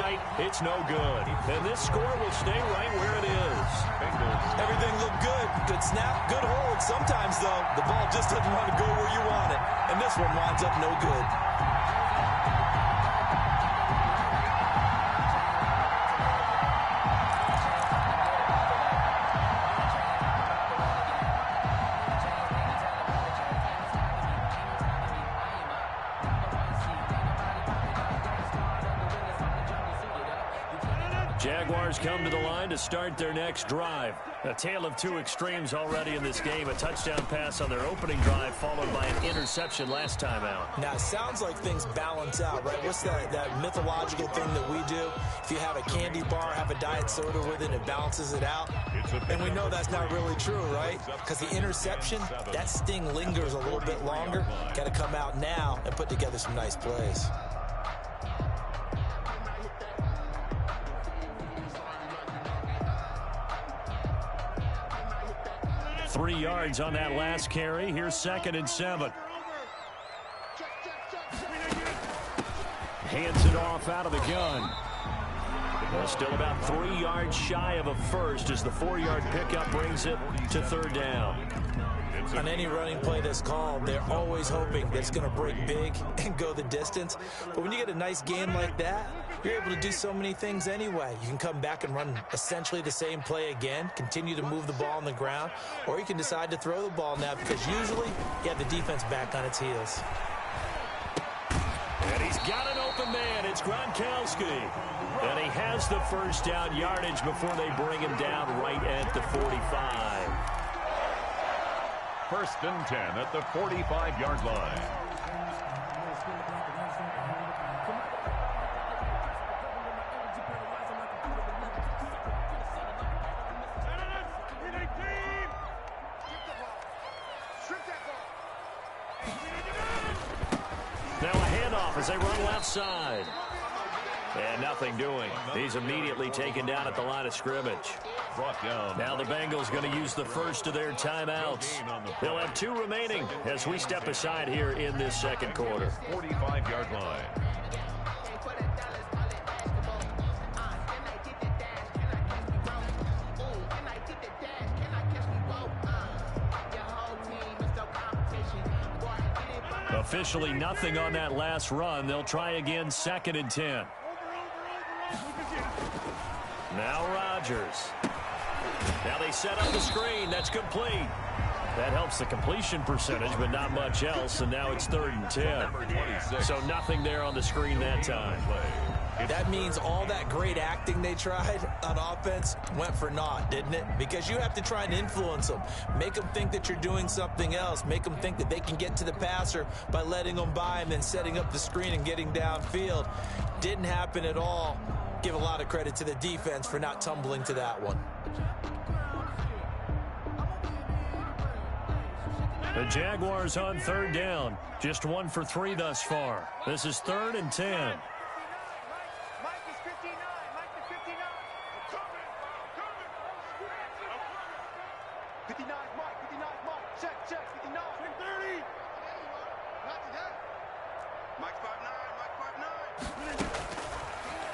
right, it's no good. And this score will stay right where it is. Everything looked good. Good snap, good hold. Sometimes, though, the ball just doesn't want to go where you want it. And this one winds up no good. Jaguars come to the line to start their next drive. A tale of two extremes already in this game. A touchdown pass on their opening drive followed by an interception last time out. Now, it sounds like things balance out, right? What's that mythological thing that we do? If you have a candy bar, have a diet soda with it, it balances it out. And we know that's not really true, right? Because the interception, that sting lingers a little bit longer. Got to come out now and put together some nice plays. 3 yards on that last carry. Here's 2nd and 7. Hands it off out of the gun. Well, still about 3 yards shy of a first as the 4-yard pickup brings it to 3rd down. On any running play that's called, they're always hoping that it's going to break big and go the distance. But when you get a nice gain like that, you're able to do so many things anyway. You can come back and run essentially the same play again, continue to move the ball on the ground, or you can decide to throw the ball now because usually you have the defense back on its heels. And he's got an open man. It's Gronkowski. And he has the first down yardage before they bring him down right at the 45. 1st and 10 at the 45-yard line. Now a handoff as they run left side. And nothing doing. He's immediately taken down at the line of scrimmage. Now the Bengals going to use the first of their timeouts. They'll have 2 remaining as we step aside here in this 2nd quarter. 45-yard line. Officially nothing on that last run. They'll try again 2nd and 10. Now Rodgers. Now they set up the screen. That's complete. That helps the completion percentage, but not much else. And now it's 3rd and 10. So nothing there on the screen that time. That means all that great acting they tried on offense went for naught, didn't it? Because you have to try and influence them. Make them think that you're doing something else. Make them think that they can get to the passer by letting them by and then setting up the screen and getting downfield. Didn't happen at all. Give a lot of credit to the defense for not tumbling to that one. The Jaguars on 3rd down. Just 1 for 3 thus far. This is 3rd and 10.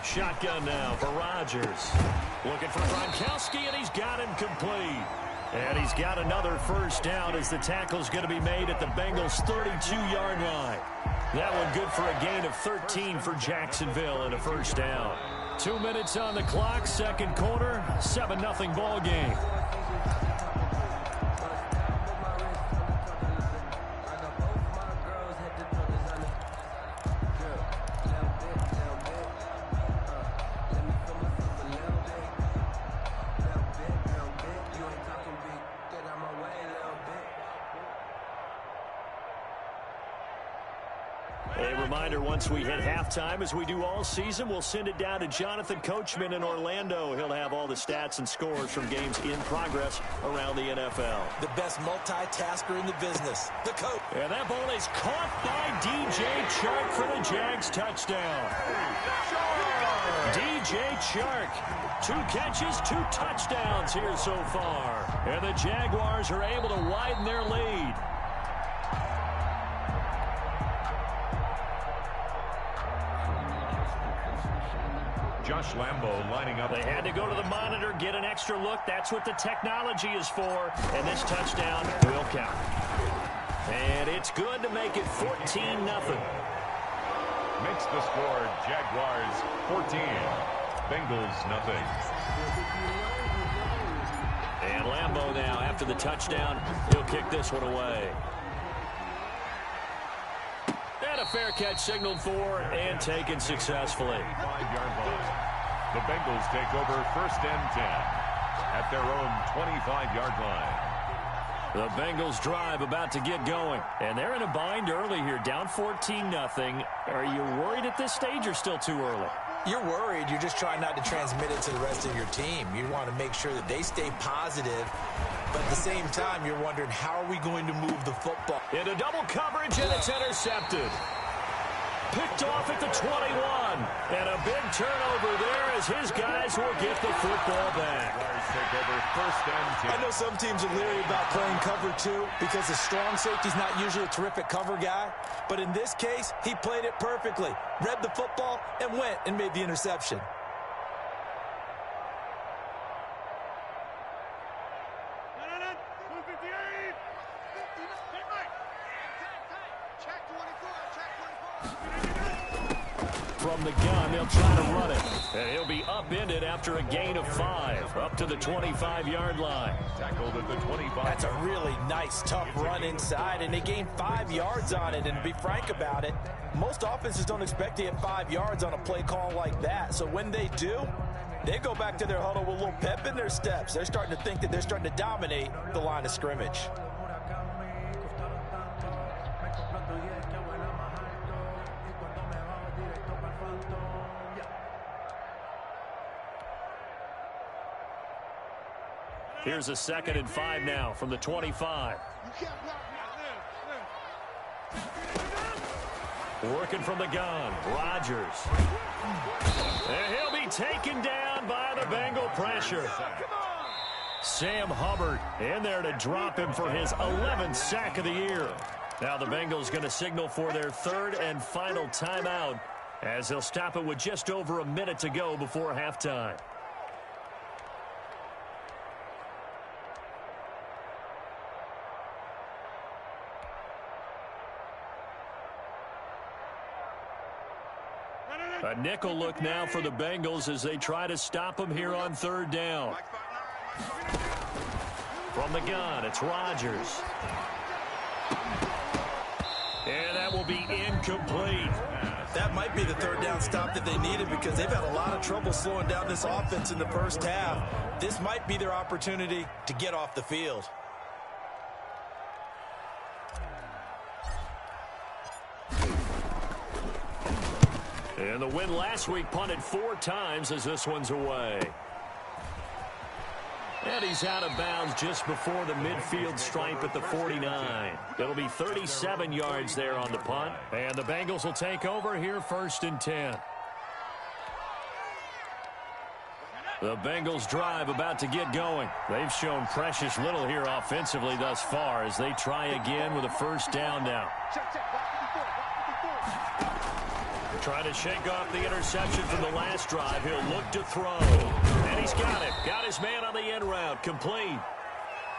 Shotgun now for Rodgers. Looking for Gronkowski, and he's got him complete. And he's got another first down as the tackle's going to be made at the Bengals' 32-yard line. That one good for a gain of 13 for Jacksonville and a first down. 2 minutes on the clock, 2nd quarter, 7-0 ball game. Once we hit halftime, as we do all season, we'll send it down to Jonathan Coachman in Orlando. He'll have all the stats and scores from games in progress around the NFL. The best multitasker in the business, the coach. And that ball is caught by DJ Chark for the Jags touchdown. DJ Chark, 2 catches, 2 touchdowns here so far. And the Jaguars are able to widen their lead. Josh Lambo lining up. They had to go to the monitor, get an extra look. That's what the technology is for. And this touchdown will count. And it's good to make it 14-0. Makes the score Jaguars 14, Bengals nothing. And Lambo now, after the touchdown, he'll kick this one away. And a fair catch signaled for and taken successfully. 5-yard line. The Bengals take over 1st and 10 at their own 25-yard line. The Bengals drive about to get going. And they're in a bind early here, down 14-0. Are you worried at this stage or still too early? You're worried. You're just trying not to transmit it to the rest of your team. You want to make sure that they stay positive. But at the same time, you're wondering, how are we going to move the football? Into double coverage, and it's intercepted. Picked off at the 21. And a big turnover there as his guys will get the football back. Take over 1st and 10. I know some teams are leery about playing cover 2 because the strong safety's not usually a terrific cover guy. But in this case, he played it perfectly. Read the football and went and made the interception. From the gun, they'll try to run it. And he'll be upended after a gain of 5, up to the 25-yard line. Tackled at the 25. That's a really nice, tough run inside, and they gained 5 yards on it. And to be frank about it, most offenses don't expect to get 5 yards on a play call like that. So when they do, they go back to their huddle with a little pep in their steps. They're starting to think that they're starting to dominate the line of scrimmage. Here's a 2nd and 5 now from the 25. Working from the gun, Rodgers. And he'll be taken down by the Bengal pressure. Sam Hubbard in there to drop him for his 11th sack of the year. Now the Bengals going to signal for their 3rd and final timeout as they'll stop it with just over a minute to go before halftime. A nickel look now for the Bengals as they try to stop him here on 3rd down. From the gun, it's Rodgers. And that will be incomplete. That might be the 3rd down stop that they needed because they've had a lot of trouble slowing down this offense in the first half. This might be their opportunity to get off the field. And the win last week punted 4 times as this one's away. And he's out of bounds just before the midfield stripe at the 49. It'll be 37 yards there on the punt. And the Bengals will take over here 1st and 10. The Bengals drive about to get going. They've shown precious little here offensively thus far as they try again with a 1st down now. Trying to shake off the interception from the last drive. He'll look to throw. And he's got it. Got his man on the end route. Complete.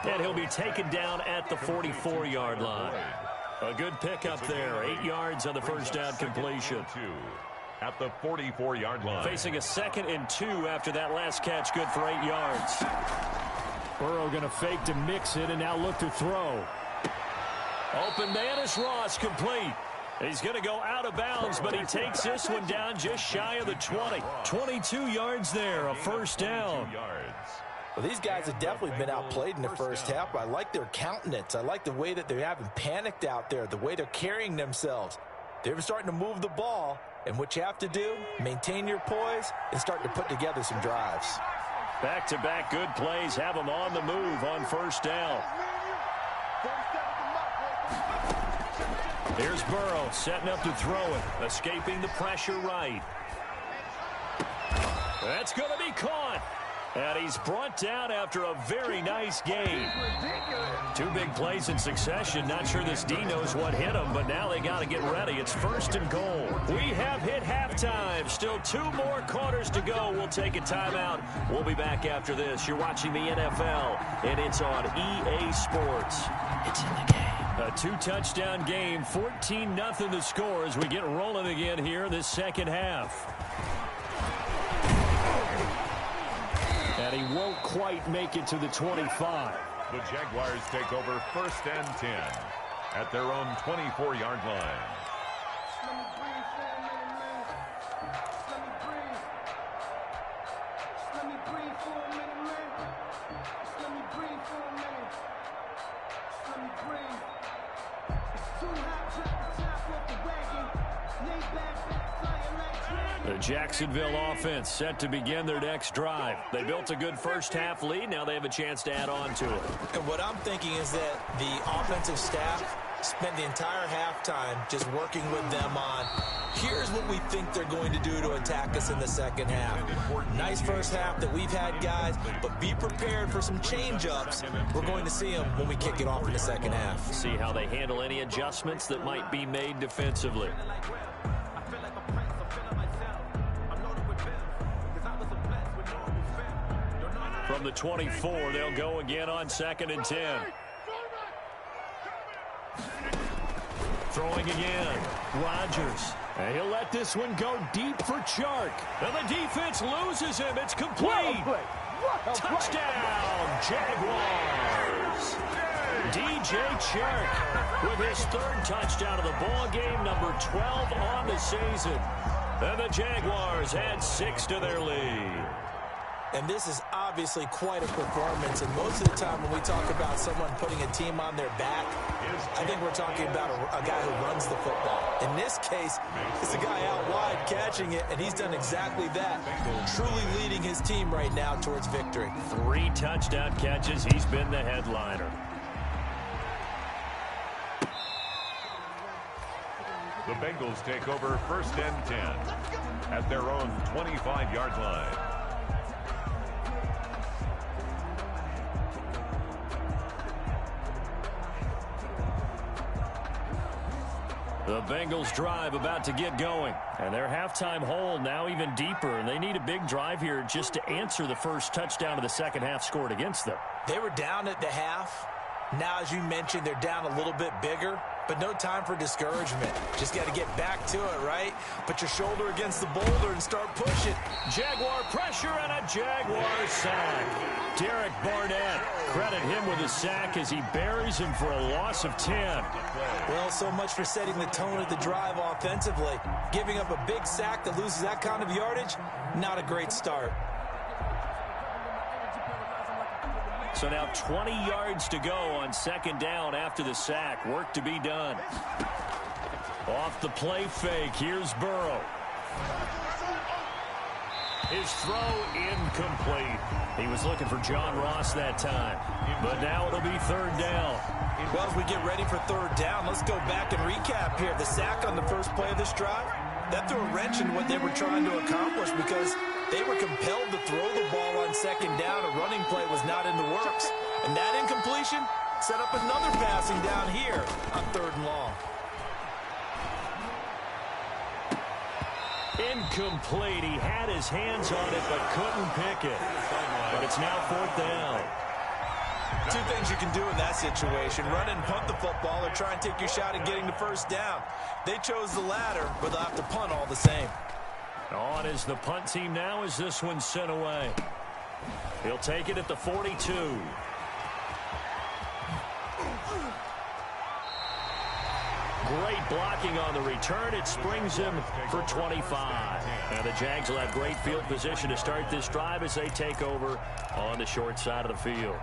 And he'll be taken down at the 44-yard line. A good pickup there. 8 yards on the 1st down completion. At the 44-yard line. Facing a 2nd and 2 after that last catch. Good for 8 yards. Burrow going to fake to mix it and now look to throw. Open man is Ross. Complete. He's going to go out of bounds, but he takes this one down just shy of the 20. 22 yards there, a 1st down. Well, these guys have definitely been outplayed in the first half. I like their countenance. I like the way that they haven't panicked out there, the way they're carrying themselves. They're starting to move the ball, and what you have to do, maintain your poise and start to put together some drives. Back-to-back good plays have them on the move on 1st down. Here's Burrow setting up to throw it, escaping the pressure right. That's going to be caught. And he's brought down after a very nice game. 2 big plays in succession. Not sure this D knows what hit him, but now they got to get ready. It's 1st and goal. We have hit halftime. Still 2 more quarters to go. We'll take a timeout. We'll be back after this. You're watching the NFL, and it's on EA Sports. It's in the game. A 2-touchdown game, 14-0 the score as we get rolling again here in this second half. And he won't quite make it to the 25. The Jaguars take over 1st and 10 at their own 24-yard line. The Jacksonville offense set to begin their next drive. They built a good first-half lead. Now they have a chance to add on to it. And what I'm thinking is that the offensive staff spent the entire halftime just working with them on, here's what we think they're going to do to attack us in the second half. Nice first half that we've had, guys, but be prepared for some change-ups. We're going to see them when we kick it off in the second half. See how they handle any adjustments that might be made defensively. From the 24, they'll go again on 2nd and 10. Throwing again. Rodgers. And he'll let this one go deep for Chark. And the defense loses him. It's complete. Touchdown, Jaguars. DJ Chark with his 3rd touchdown of the ball game, number 12 on the season. And the Jaguars add 6 to their lead. And this is obviously quite a performance. And most of the time when we talk about someone putting a team on their back, I think we're talking about a guy who runs the football. In this case, it's a guy out wide catching it, and he's done exactly that. Truly leading his team right now towards victory. 3 touchdown catches. He's been the headliner. The Bengals take over 1st and 10 at their own 25-yard line. The Bengals drive about to get going. And their halftime hole now even deeper. And they need a big drive here just to answer the first touchdown of the second half scored against them. They were down at the half. Now, as you mentioned, they're down a little bit bigger. But no time for discouragement. Just got to get back to it, right? Put your shoulder against the boulder and start pushing. Jaguar pressure and a Jaguar sack. Derek Barnett, credit him with a sack as he buries him for a loss of 10. Well, so much for setting the tone of the drive offensively. Giving up a big sack that loses that kind of yardage, not a great start. So now 20 yards to go on 2nd down after the sack. Work to be done. Off the play fake, here's Burrow. His throw incomplete. He was looking for John Ross that time. But now it'll be 3rd down. Well, as we get ready for 3rd down, let's go back and recap here. The sack on the first play of this drive, that threw a wrench in what they were trying to accomplish because they were compelled to throw the ball on 2nd down. A running play was not in the works. And that incompletion set up another passing down here on 3rd and long. Incomplete. He had his hands on it but couldn't pick it. But it's now 4th down. 2 things you can do in that situation. Run and punt the football or try and take your shot at getting the 1st down. They chose the latter, but they'll have to punt all the same. On is the punt team now as this one's sent away. He'll take it at the 42. Great blocking on the return. It springs him for 25. Now the Jags will have great field position to start this drive as they take over on the short side of the field.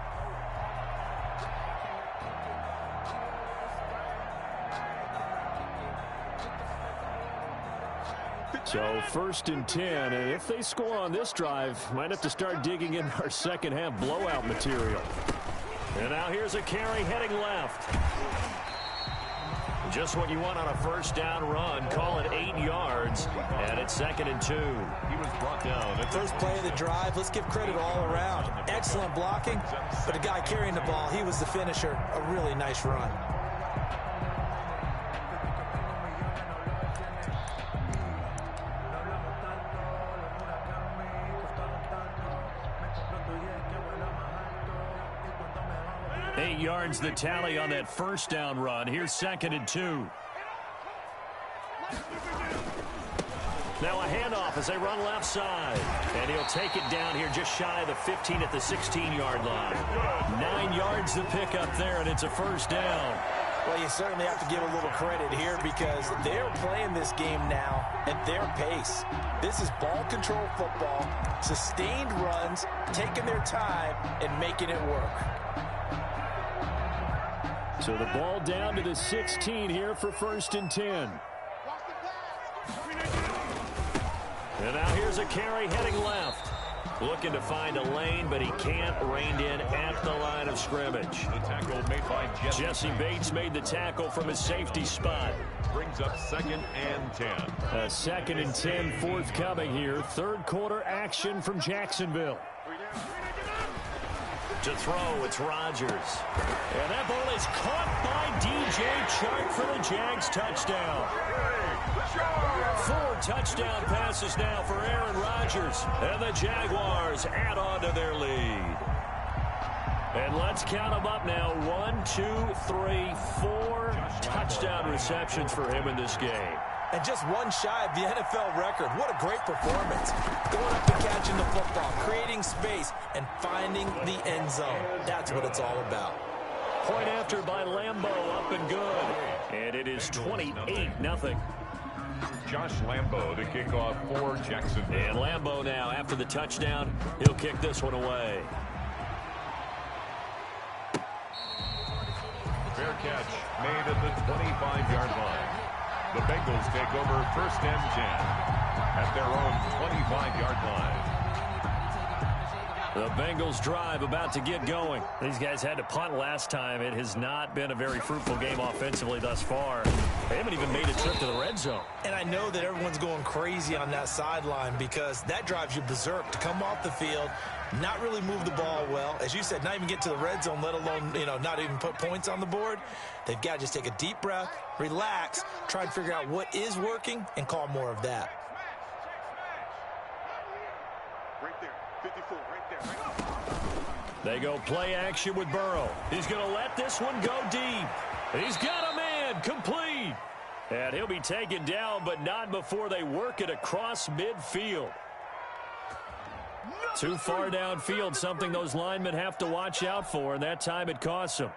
So 1st and 10, and if they score on this drive, might have to start digging in our second half blowout material. And now here's a carry heading left. Just what you want on a first down run. Call it 8 yards, and it's 2nd and 2. He was brought down. First play of the drive, let's give credit all around. Excellent blocking, but the guy carrying the ball, he was the finisher. A really nice run. Eight yards the tally on that first down run. Here's 2nd and 2. Now a handoff as they run left side. And he'll take it down here just shy of the 15 at the 16-yard line. 9 yards to pick up there, and it's a first down. Well, you certainly have to give a little credit here because they're playing this game now at their pace. This is ball control football, sustained runs, taking their time, and making it work. So the ball down to the 16 here for 1st and 10. And now here's a carry heading left. Looking to find a lane, but he can't. Reined in at the line of scrimmage. The tackle made by Jesse Bates made the tackle from his safety spot. Brings up 2nd and 10. 2nd and 10 forthcoming here. Third quarter action from Jacksonville. To throw, it's Rodgers. And that ball is caught by DJ Chark for the Jags touchdown. 4 touchdown passes now for Aaron Rodgers. And the Jaguars add on to their lead. And let's count them up now. 1, 2, 3, 4 touchdown receptions for him in this game. And just one shy of the NFL record. What a great performance. Going up and catching the football, creating space, and finding the end zone. That's what it's all about. Point after by Lambo, up and good. And it is 28-0. Josh Lambo to kick off for Jacksonville. And Lambo now, after the touchdown, he'll kick this one away. Fair catch made at the 25-yard line. The Bengals take over 1st and 10 at their own 25-yard line. The Bengals drive about to get going. These guys had to punt last time. It has not been a very fruitful game offensively thus far. They haven't even made a trip to the red zone. And I know that everyone's going crazy on that sideline because that drives you berserk to come off the field, not really move the ball well. As you said, not even get to the red zone, let alone, not even put points on the board. They've got to just take a deep breath, relax, try and figure out what is working, and call more of that. Right there, 54, right there. They go play action with Burrow. He's going to let this one go deep. He's got a man complete. And he'll be taken down, but not before they work it across midfield. Too far downfield, something those linemen have to watch out for, and that time it costs them.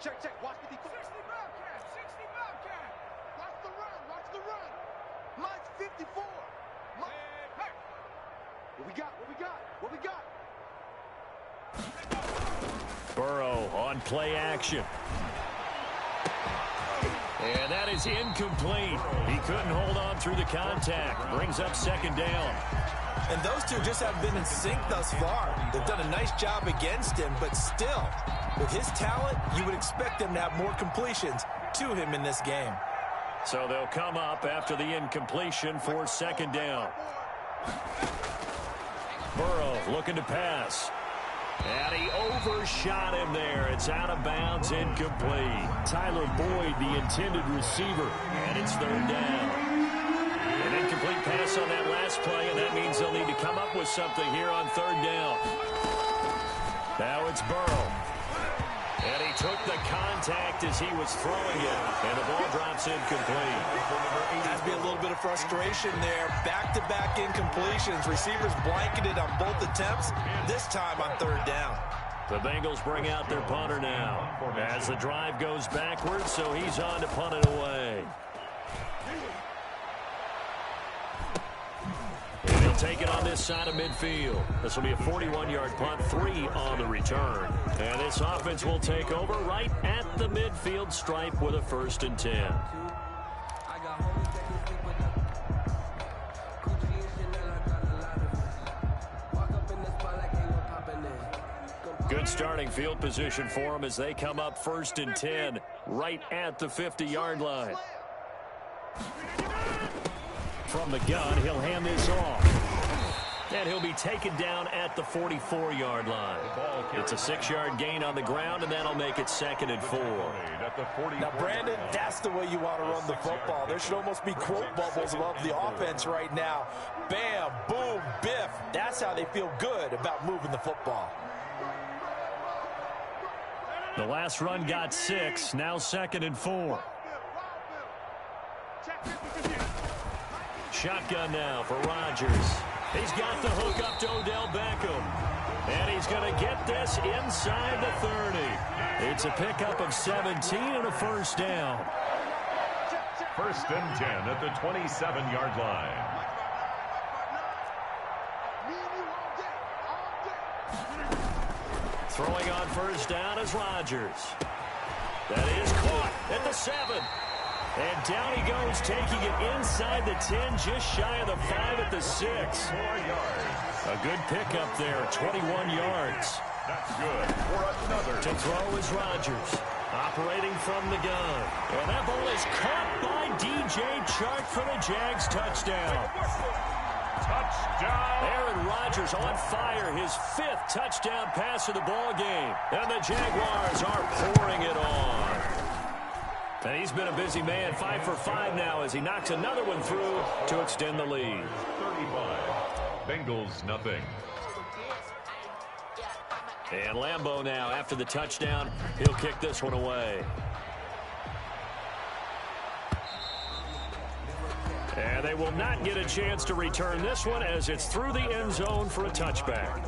Check, watch 54. 60 Bobcat, 60 Bobcat. Watch the run. Mine's 54. Hey. What we got? Burrow on play action. And that is incomplete. He couldn't hold on through the contact. Brings up 2nd down. And those two just haven't been in sync thus far. They've done a nice job against him, but still, with his talent, you would expect him to have more completions to him in this game. So they'll come up after the incompletion for 2nd down. Burrow looking to pass. And he overshot him there. It's out of bounds, incomplete. Tyler Boyd, the intended receiver, and it's 3rd down. An incomplete pass on that last play, and that means they'll need to come up with something here on 3rd down. Now it's Burrow. And he took the contact as he was throwing it, and the ball drops incomplete. Has to be a little bit of frustration there. Back-to-back incompletions. Receivers blanketed on both attempts, this time on 3rd down. The Bengals bring out their punter now as the drive goes backwards, so he's on to punt it away. And he'll take it on this side of midfield. This will be a 41-yard punt, 3 on the return. And this offense will take over right at the midfield stripe with a 1st and 10. Good starting field position for them as they come up 1st and 10 right at the 50-yard line. From the gun, he'll hand this off. And he'll be taken down at the 44-yard line. It's a 6-yard gain on the ground, and that'll make it 2nd and 4. Now, Brandon, that's the way you want to run the football. There should almost be quote bubbles above the offense right now. Bam, boom, biff. That's how they feel good about moving the football. The last run got 6, now 2nd and 4. Shotgun now for Rodgers. He's got the hook up to Odell Beckham. And he's going to get this inside the 30. It's a pickup of 17 and a 1st down. 1st and 10 at the 27-yard line. Throwing on 1st down is Rodgers. That is caught at the 7. And down he goes, taking it inside the 10, just shy of the 5 at the 6. 4 yards. A good pickup there, 21 yards. That's good for another. To throw is Rodgers, operating from the gun. And that ball is caught by DJ Chark for the Jags touchdown. Touchdown. Aaron Rodgers on fire, his 5th touchdown pass of the ball game. And the Jaguars are pouring it on. And he's been a busy man, 5 for 5 now as he knocks another one through to extend the lead. 35. Bengals nothing. And Lambeau now, after the touchdown, he'll kick this one away. And they will not get a chance to return this one as it's through the end zone for a touchback.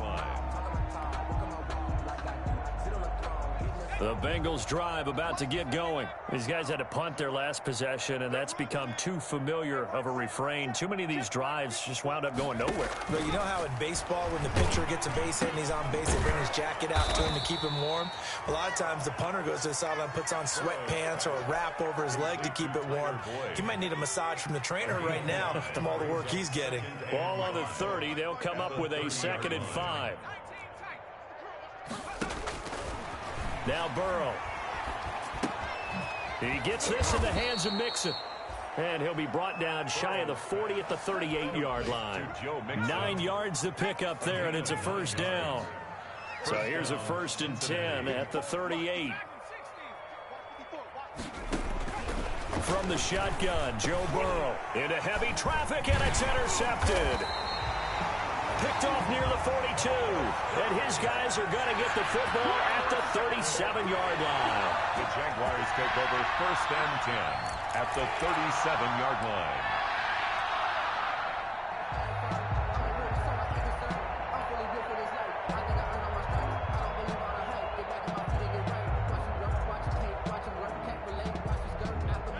The Bengals drive about to get going. These guys had to punt their last possession, and that's become too familiar of a refrain. Too many of these drives just wound up going nowhere. But you know how in baseball, when the pitcher gets a base hit and he's on base, they bring his jacket out to him to keep him warm? A lot of times the punter goes to the sideline, puts on sweatpants or a wrap over his leg to keep it warm. He might need a massage from the trainer right now from all the work he's getting. Ball on the 30. They'll come up with a 2nd and 5. Now Burrow. He gets this in the hands of Mixon. And he'll be brought down shy of the 40 at the 38-yard line. 9 yards to pick up there, and it's a 1st down. So here's a 1st and 10 at the 38. From the shotgun, Joe Burrow into heavy traffic, and it's intercepted. Picked off near the 42, and his guys are going to get the football at the 37-yard line. The Jaguars take over 1st and 10 at the 37-yard line.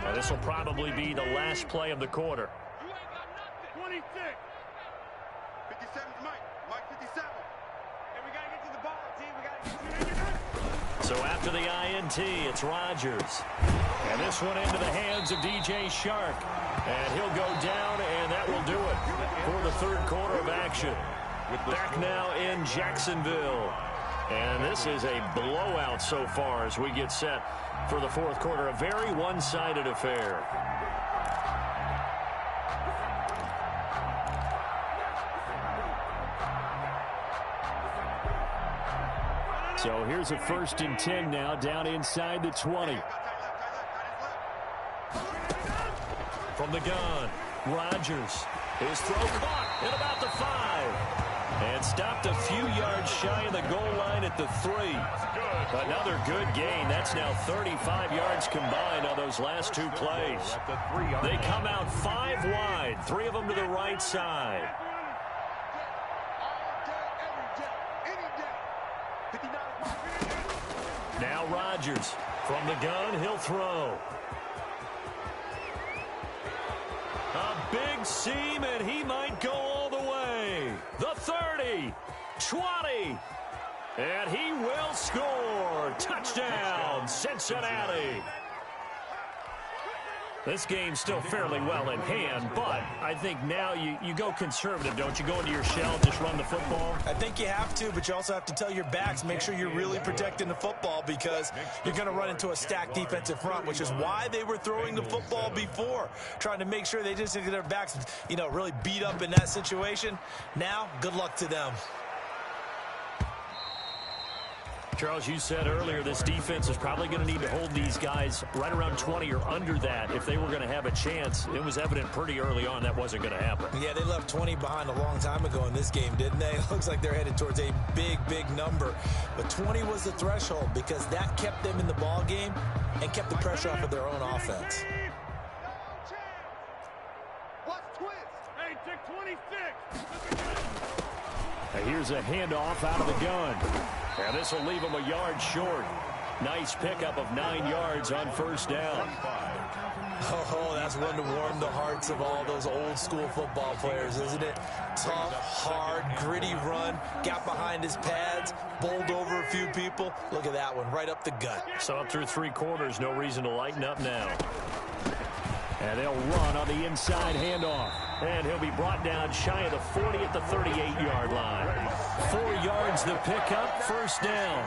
Now, this will probably be the last play of the quarter. 26. 57's Mike 57. And we got to get to the ball, team. We got to get to the... So after the INT, it's Rodgers. And this one into the hands of DJ Chark. And he'll go down, and that will do it for the 3rd quarter of action. Back now in Jacksonville. And this is a blowout so far as we get set for the 4th quarter. A very one-sided affair. So here's a 1st and 10 now, down inside the 20. From the gun, Rodgers. His throw caught at about the 5. And stopped a few yards shy of the goal line at the 3. Another good gain. That's now 35 yards combined on those last 2 plays. They come out 5 wide, 3 of them to the right side. Now Rodgers from the gun, he'll throw. A big seam, and he might go all the way. The 30, 20, and he will score. Touchdown, Cincinnati. This game's still fairly well in hand, but I think now you go conservative, don't you? Go into your shell, just run the football? I think you have to, but you also have to tell your backs, make sure you're really protecting the football because you're going to run into a stacked defensive front, which is why they were throwing the football before, trying to make sure they just get their backs, really beat up in that situation. Now, good luck to them. Charles, you said earlier this defense is probably going to need to hold these guys right around 20 or under that if they were going to have a chance. It was evident pretty early on that wasn't going to happen. Yeah, they left 20 behind a long time ago in this game, didn't they? It looks like they're headed towards a big, big number. But 20 was the threshold because that kept them in the ball game and kept the pressure off of their own offense. Hey, take 26. Here's a handoff out of the gun. And this will leave him a yard short. Nice pickup of 9 yards on first down. Oh, that's one to warm the hearts of all those old school football players, isn't it? Tough, hard, gritty run, got behind his pads, bowled over a few people. Look at that one, right up the gut. So up through 3 quarters, no reason to lighten up now. And they'll run on the inside handoff. And he'll be brought down shy of the 40 at the 38-yard line. 4 yards the pickup, first down.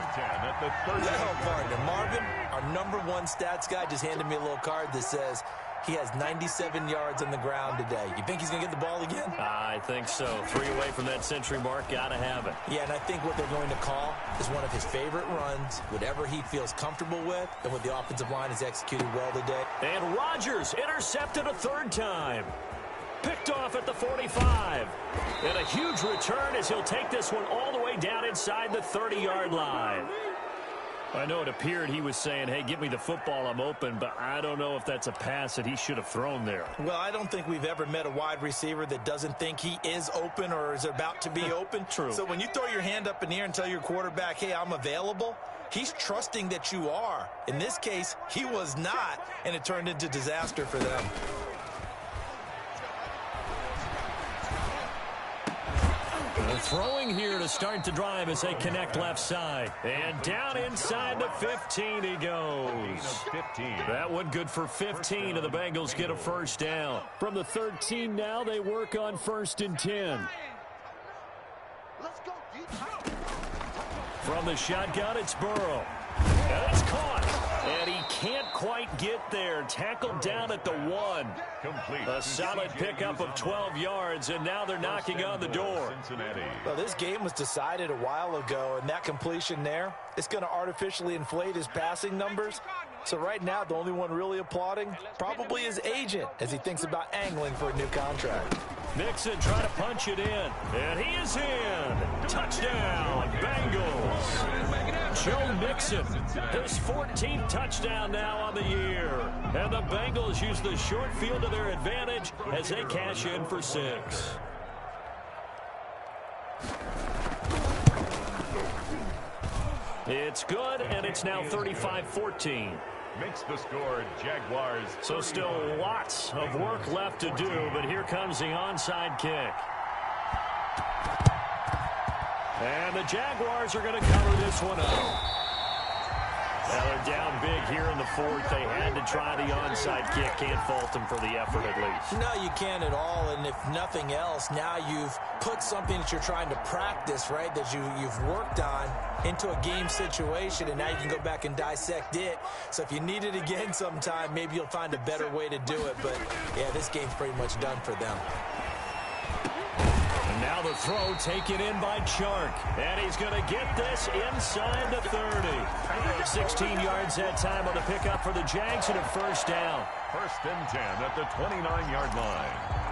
Partner Marvin, our #1 stats guy, just handed me a little card that says he has 97 yards on the ground today. You think he's going to get the ball again? I think so. 3 away from that century mark, got to have it. Yeah, and I think what they're going to call is one of his favorite runs, whatever he feels comfortable with, and what the offensive line has executed well today. And Rodgers intercepted a 3rd time. Picked off at the 45. And a huge return as he'll take this one all the way down inside the 30-yard line. I know it appeared he was saying, hey, give me the football, I'm open, but I don't know if that's a pass that he should have thrown there. Well, I don't think we've ever met a wide receiver that doesn't think he is open or is about to be open. True. So when you throw your hand up in the air and tell your quarterback, hey, I'm available, he's trusting that you are. In this case, he was not, and it turned into disaster for them. Throwing here to start the drive as they connect left side. And down inside the 15 he goes. 15. That one good for 15, and the Bengals get a first down. From the 13 now, they work on 1st and 10. Let's go, deep. From the shotgun, it's Burrow. And it's caught. And he can't quite get there. Tackled down at the 1. Complete. A solid pickup of 12 yards, and now they're knocking on the door. Well, this game was decided a while ago, and that completion there, it's going to artificially inflate his passing numbers. So right now, the only one really applauding probably his agent as he thinks about angling for a new contract. Mixon trying to punch it in, and he is in. Touchdown, Bengals. Joe Mixon, his 14th touchdown now on the year. And the Bengals use the short field to their advantage as they cash in for 6. It's good, and it's now 35-14. Makes the score Jaguars. So still lots of work left to do, but here comes the onside kick. And the Jaguars are going to cover this one up. Now they're down big here in the 4th. They had to try the onside kick. Can't fault them for the effort at least. No, you can't at all. And if nothing else, now you've put something that you're trying to practice, right, that you've worked on into a game situation, and now you can go back and dissect it. So if you need it again sometime, maybe you'll find a better way to do it. But, yeah, this game's pretty much done for them. And now the throw taken in by Chark. And he's going to get this inside the 30. 16 yards that time on the pickup for the Jags and a first down. 1st and 10 at the 29-yard line.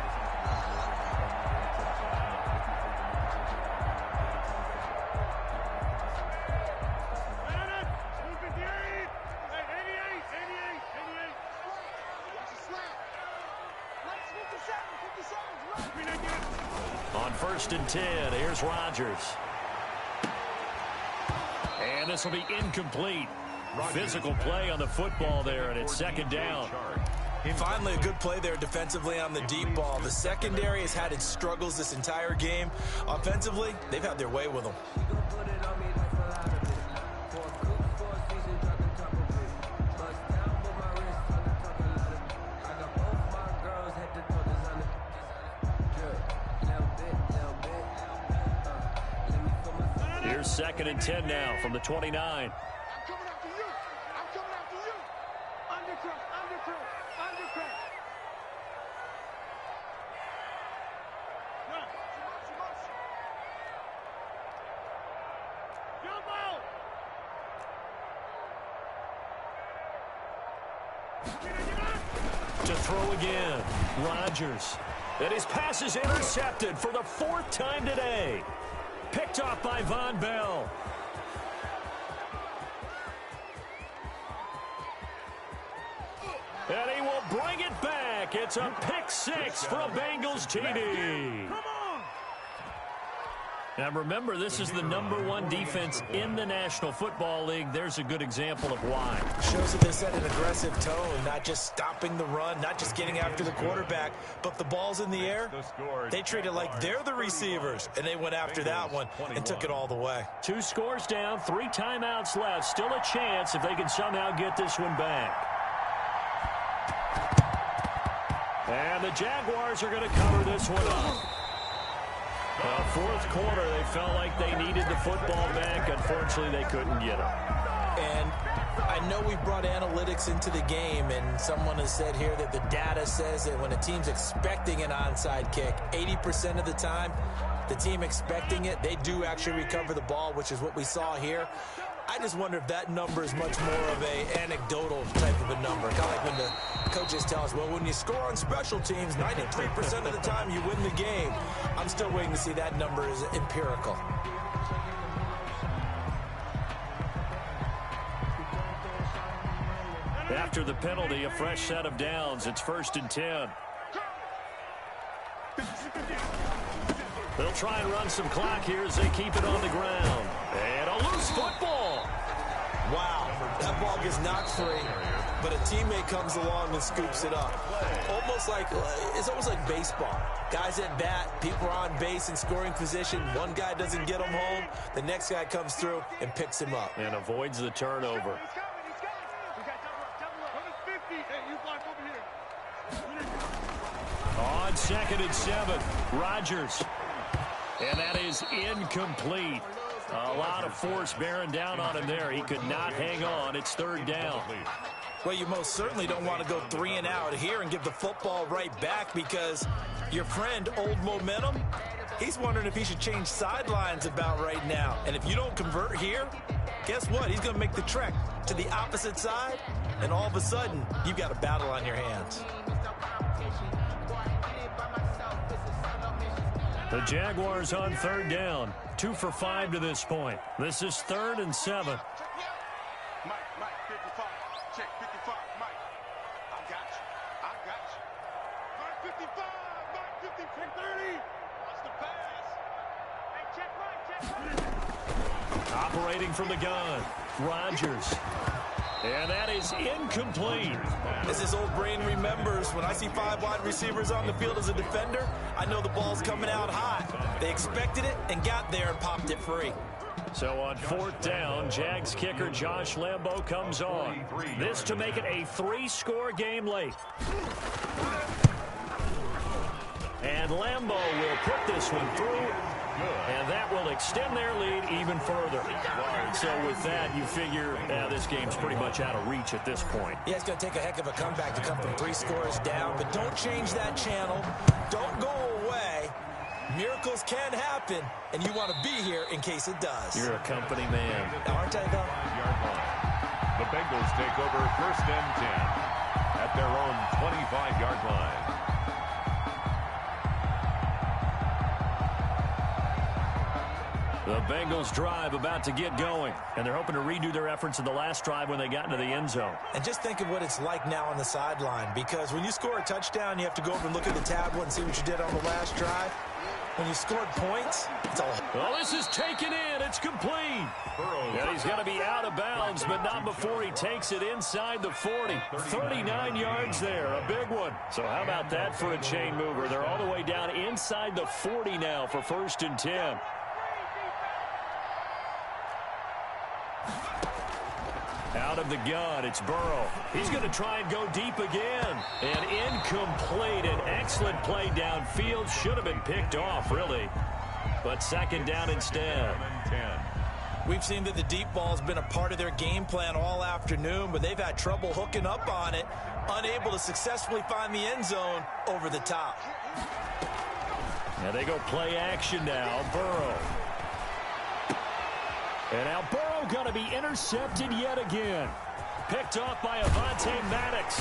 On 1st and 10, here's Rodgers. And this will be incomplete. Physical play on the football there, and it's 2nd down. Finally, a good play there defensively on the deep ball. The secondary has had its struggles this entire game. Offensively, they've had their way with them. Here's 2nd and 10 now from the 29. I'm coming after you. I'm coming after you. Undercut, undercut, undercut. Run. Motion. Jumbo. To throw again, Rodgers. And his pass is intercepted for the 4th time today. Picked off by Von Bell. And he will bring it back. It's a pick 6 for a Bengals TD. Now remember, this is the #1 defense in the National Football League. There's a good example of why. Shows that they set an aggressive tone, not just stopping the run, not just getting after the quarterback, but the ball's in the air. They treat it like they're the receivers, and they went after that one and took it all the way. 2 scores down, 3 timeouts left. Still a chance if they can somehow get this one back. And the Jaguars are going to cover this one up. 4th quarter, they felt like they needed the football back. Unfortunately, they couldn't get it. And I know we brought analytics into the game, and someone has said here that the data says that when a team's expecting an onside kick, 80% of the time, the team expecting it, they do actually recover the ball, which is what we saw here. I just wonder if that number is much more of a anecdotal type of a number. Kind of like when the coaches tell us, well, when you score on special teams, 93% of the time you win the game. I'm still waiting to see that number is empirical. After the penalty, a fresh set of downs. It's 1st and 10. They'll try and run some clock here as they keep it on the ground. And a loose football. Wow, that ball gets knocked free, but a teammate comes along and scoops it up. It's almost like baseball. Guys at bat, people are on base in scoring position. One guy doesn't get him home. The next guy comes through and picks him up. And avoids the turnover. On 2nd and 7, Rodgers. And that is incomplete. A lot of force bearing down on him there. He could not hang on. It's 3rd down. Well, you most certainly don't want to go 3 and out here and give the football right back, because your friend, Old Momentum, he's wondering if he should change sidelines about right now. And if you don't convert here, guess what? He's going to make the trek to the opposite side, and all of a sudden, you've got a battle on your hands. The Jaguars on 3rd down. 2 for 5 to this point. This is 3rd and 7. Mike, 55. Check 55. Mike, I got you. Mike, 55. Mike, 50. 30. Watch the pass. Hey, check Mike. Operating from the gun, Rodgers. And that is incomplete. As his old brain remembers, when I see 5 wide receivers on the field as a defender, I know the ball's coming out hot. They expected it and got there and popped it free. So on 4th down, Jags kicker Josh Lambo comes on. This to make it a 3-score game late. And Lambo will put this one through. And that will extend their lead even further. So with that, you figure this game's pretty much out of reach at this point. Yeah, it's going to take a heck of a comeback to come from 3 scores down. But don't change that channel. Don't go away. Miracles can happen, and you want to be here in case it does. You're a company man. Aren't I, though? The Bengals take over 1st and 10 at their own 25-yard line. The Bengals drive about to get going, and they're hoping to redo their efforts in the last drive when they got into the end zone. And just think of what it's like now on the sideline, because when you score a touchdown, you have to go over and look at the tablet and see what you did on the last drive. When you scored points, it's all... Well, this is taken in. It's complete. And he's going to be out of bounds, but not before he takes it inside the 40. 39 yards there, a big one. So how about that for a chain mover? They're all the way down inside the 40 now for 1st and 10. Out of the gun, it's Burrow. He's going to try and go deep again. And incomplete. An excellent play downfield. Should have been picked off, really. But 2nd down instead. We've seen that the deep ball has been a part of their game plan all afternoon, but they've had trouble hooking up on it, unable to successfully find the end zone over the top. Now they go play action now. Burrow. And now Burrow going to be intercepted yet again. Picked off by Avonte Maddox.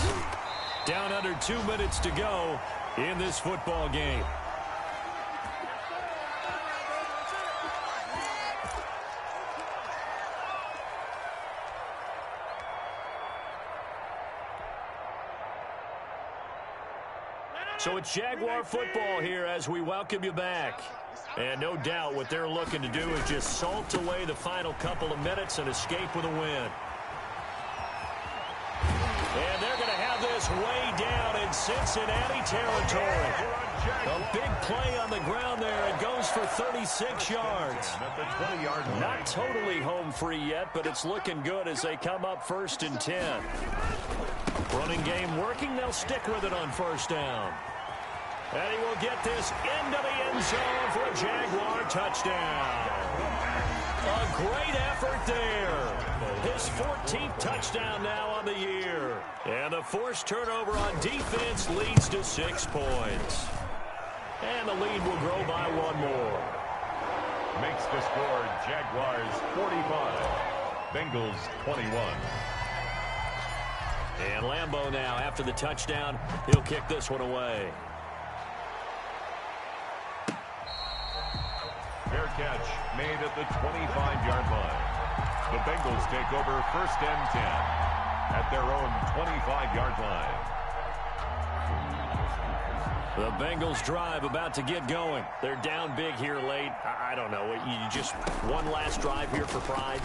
Down under 2 minutes to go in this football game. So it's Jaguar football here as we welcome you back. And no doubt what they're looking to do is just salt away the final couple of minutes and escape with a win. And they're going to have this way down in Cincinnati territory. A big play on the ground there. It goes for 36 yards. Not totally home free yet, but it's looking good as they come up 1st and 10. Running game working. They'll stick with it on 1st down. And he will get this into the end zone for a Jaguar touchdown. A great effort there. His 14th touchdown now on the year. And the forced turnover on defense leads to 6 points. And the lead will grow by 1 more. Makes the score Jaguars 45, Bengals 21. And Lambeau now, after the touchdown, he'll kick this one away. Fair catch made at the 25-yard line. The Bengals take over 1st and 10 at their own 25-yard line. The Bengals drive about to get going. They're down big here late. I don't know. You just one last drive here for pride?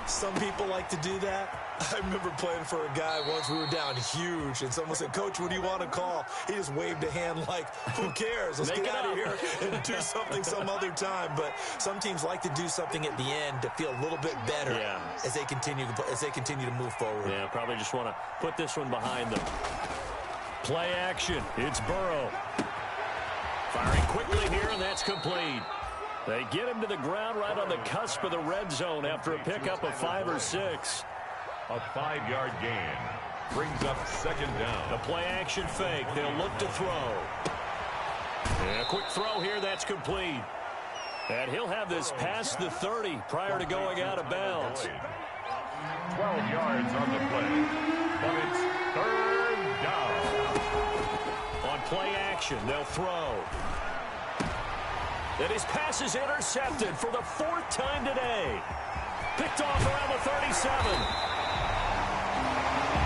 Some people like to do that. I remember playing for a guy once. We were down huge, and someone said, "Coach, what do you want to call?" He just waved a hand like, "Who cares? Let's get out of here and do something some other time." But some teams like to do something at the end to feel a little bit better as they continue to move forward. Yeah, probably just want to put this one behind them. Play action. It's Burrow. Firing quickly here, and that's complete. They get him to the ground right on the cusp of the red zone after a pickup of 5 or 6. A 5-yard gain brings up 2nd down. The play action fake. They'll look to throw. And a quick throw here. That's complete. And he'll have this past the 30 prior to going out of bounds. 12 yards on the play, but it's 3rd down. On play action, they'll throw. And his pass is intercepted for the 4th time today. Picked off around the 37.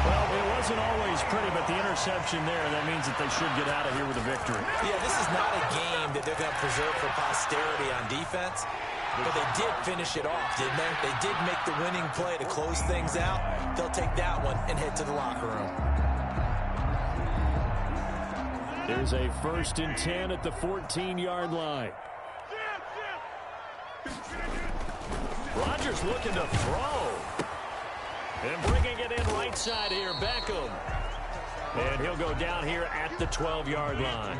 Well, it wasn't always pretty, but the interception there, that means that they should get out of here with a victory. Yeah, this is not a game that they're going to preserve for posterity on defense, but they did finish it off, didn't they? They did make the winning play to close things out. They'll take that one and head to the locker room. There's a 1st and 10 at the 14-yard line. Rodgers looking to throw. And bringing it in right side here, Beckham. And he'll go down here at the 12-yard line.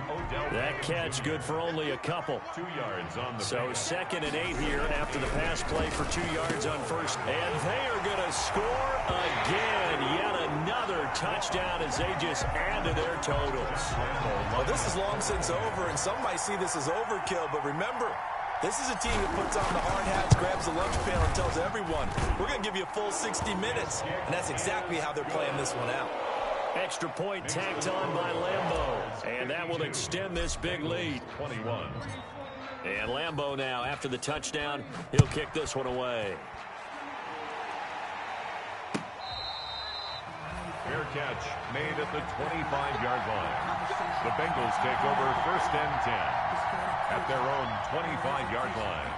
That catch good for only a couple. 2 yards on the So 2nd and 8 here after the pass play for 2 yards on 1st. And they are going to score again. Yet another touchdown as they just add to their totals. Well, this is long since over, and some might see this as overkill. But remember, this is a team that puts on the hard hats, grabs the lunch pail, and tells everyone, we're going to give you a full 60 minutes. And that's exactly how they're playing this one out. Extra point tacked on by Lambeau. And that will extend this big lead. 21. And Lambeau now, after the touchdown, he'll kick this one away. Fair catch made at the 25-yard line. The Bengals take over 1st and 10 at their own 25-yard line.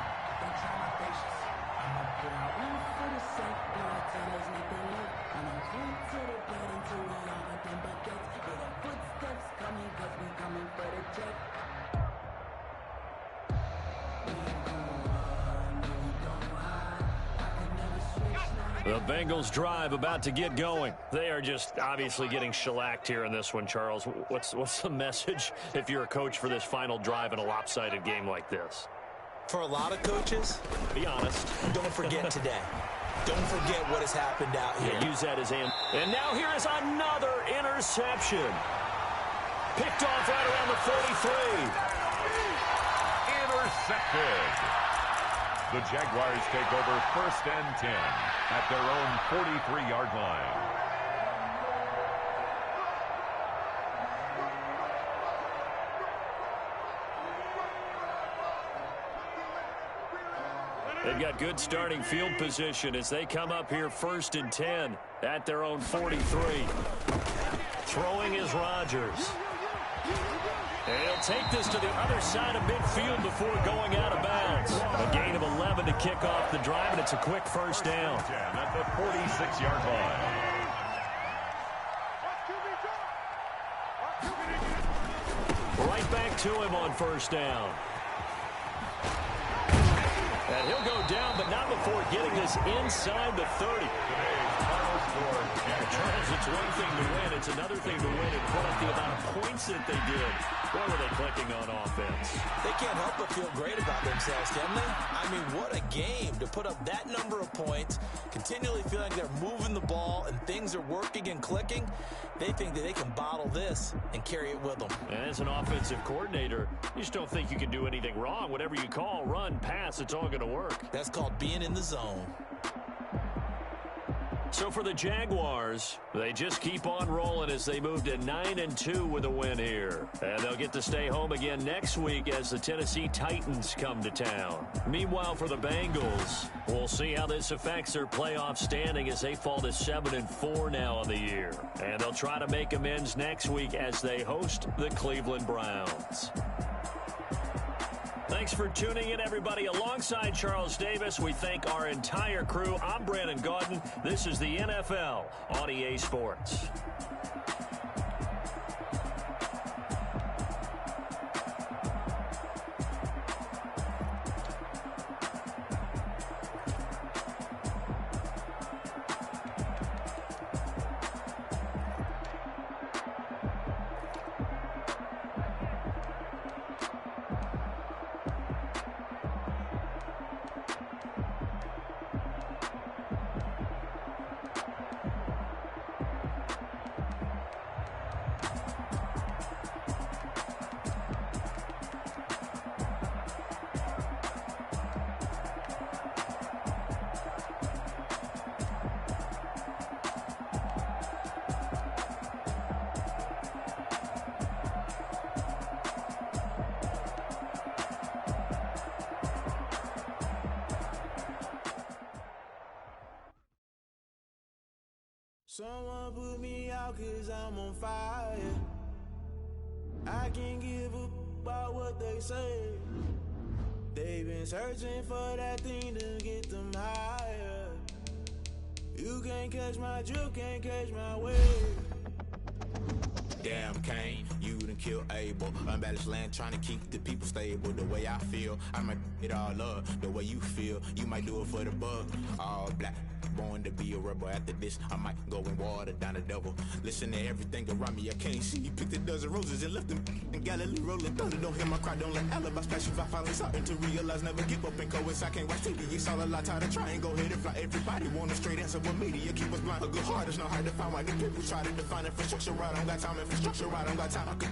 The Bengals drive about to get going. They are just obviously getting shellacked here in this one, Charles. What's the message if you're a coach for this final drive in a lopsided game like this? For a lot of coaches, Be honest. don't forget today. Don't forget what has happened out here. Use that as in. And now here is another interception. Picked off right around the 43. Intercepted. The Jaguars take over 1st and 10 at their own 43-yard line. They've got good starting field position as they come up here 1st and 10 at their own 43. Throwing is Rodgers. And he'll take this to the other side of midfield before going out of bounds. A gain of 11 to kick off the drive, and it's a quick 1st down. At the 46-yard line. Right back to him on 1st down. And he'll go down, but not before getting this inside the 30. Charles, it's one thing to win. It's another thing to win and put up the amount of points that they did. What were they clicking on offense? They can't help but feel great about themselves, can they? I mean, what a game to put up that number of points, continually feeling like they're moving the ball and things are working and clicking. They think that they can bottle this and carry it with them. And as an offensive coordinator, you just don't think you can do anything wrong. Whatever you call, run, pass, it's all going to work. That's called being in the zone. So for the Jaguars, they just keep on rolling as they move to 9-2 with a win here. And they'll get to stay home again next week as the Tennessee Titans come to town. Meanwhile, for the Bengals, we'll see how this affects their playoff standing as they fall to 7-4 now on the year. And they'll try to make amends next week as they host the Cleveland Browns. Thanks for tuning in, everybody. Alongside Charles Davis, we thank our entire crew. I'm Brandon Gaudin. This is the NFL on EA Sports. Someone put me out 'cause I'm on fire. I can't give up about what they say. They've been searching for that thing to get them higher. You can't catch my drift, can't catch my wave. Damn Kane, you done kill Abel. Unbalanced land trying to keep the people stable. The way I feel, I might it all up. The way you feel, you might do it for the bug. All black, born to be a rebel. After this, I might go and water down the devil. Listen to everything around me, I can't see. Picked a dozen roses and left them in Galilee rolling thunder. Don't hear my cry, don't let alibis pass you. I finally starting to realize, never give up and coincide. I can't watch TV, it's all a lot. Tired of trying, go ahead and fly. Everybody want a straight answer with media. Keep us blind, a good heart is not hard to find. Why the people try to define infrastructure right? I don't got time, infrastructure right, I don't got time. I could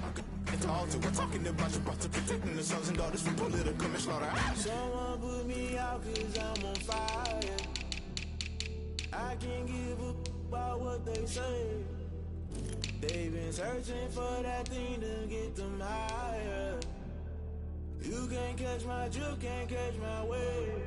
it's all to we're talking about to protecting the sons and daughters from political manslaughter. Someone put me out 'cause I'm on fire. I can't give up about what they say. They've been searching for that thing to get them higher. You can't catch my drift, can't catch my wave.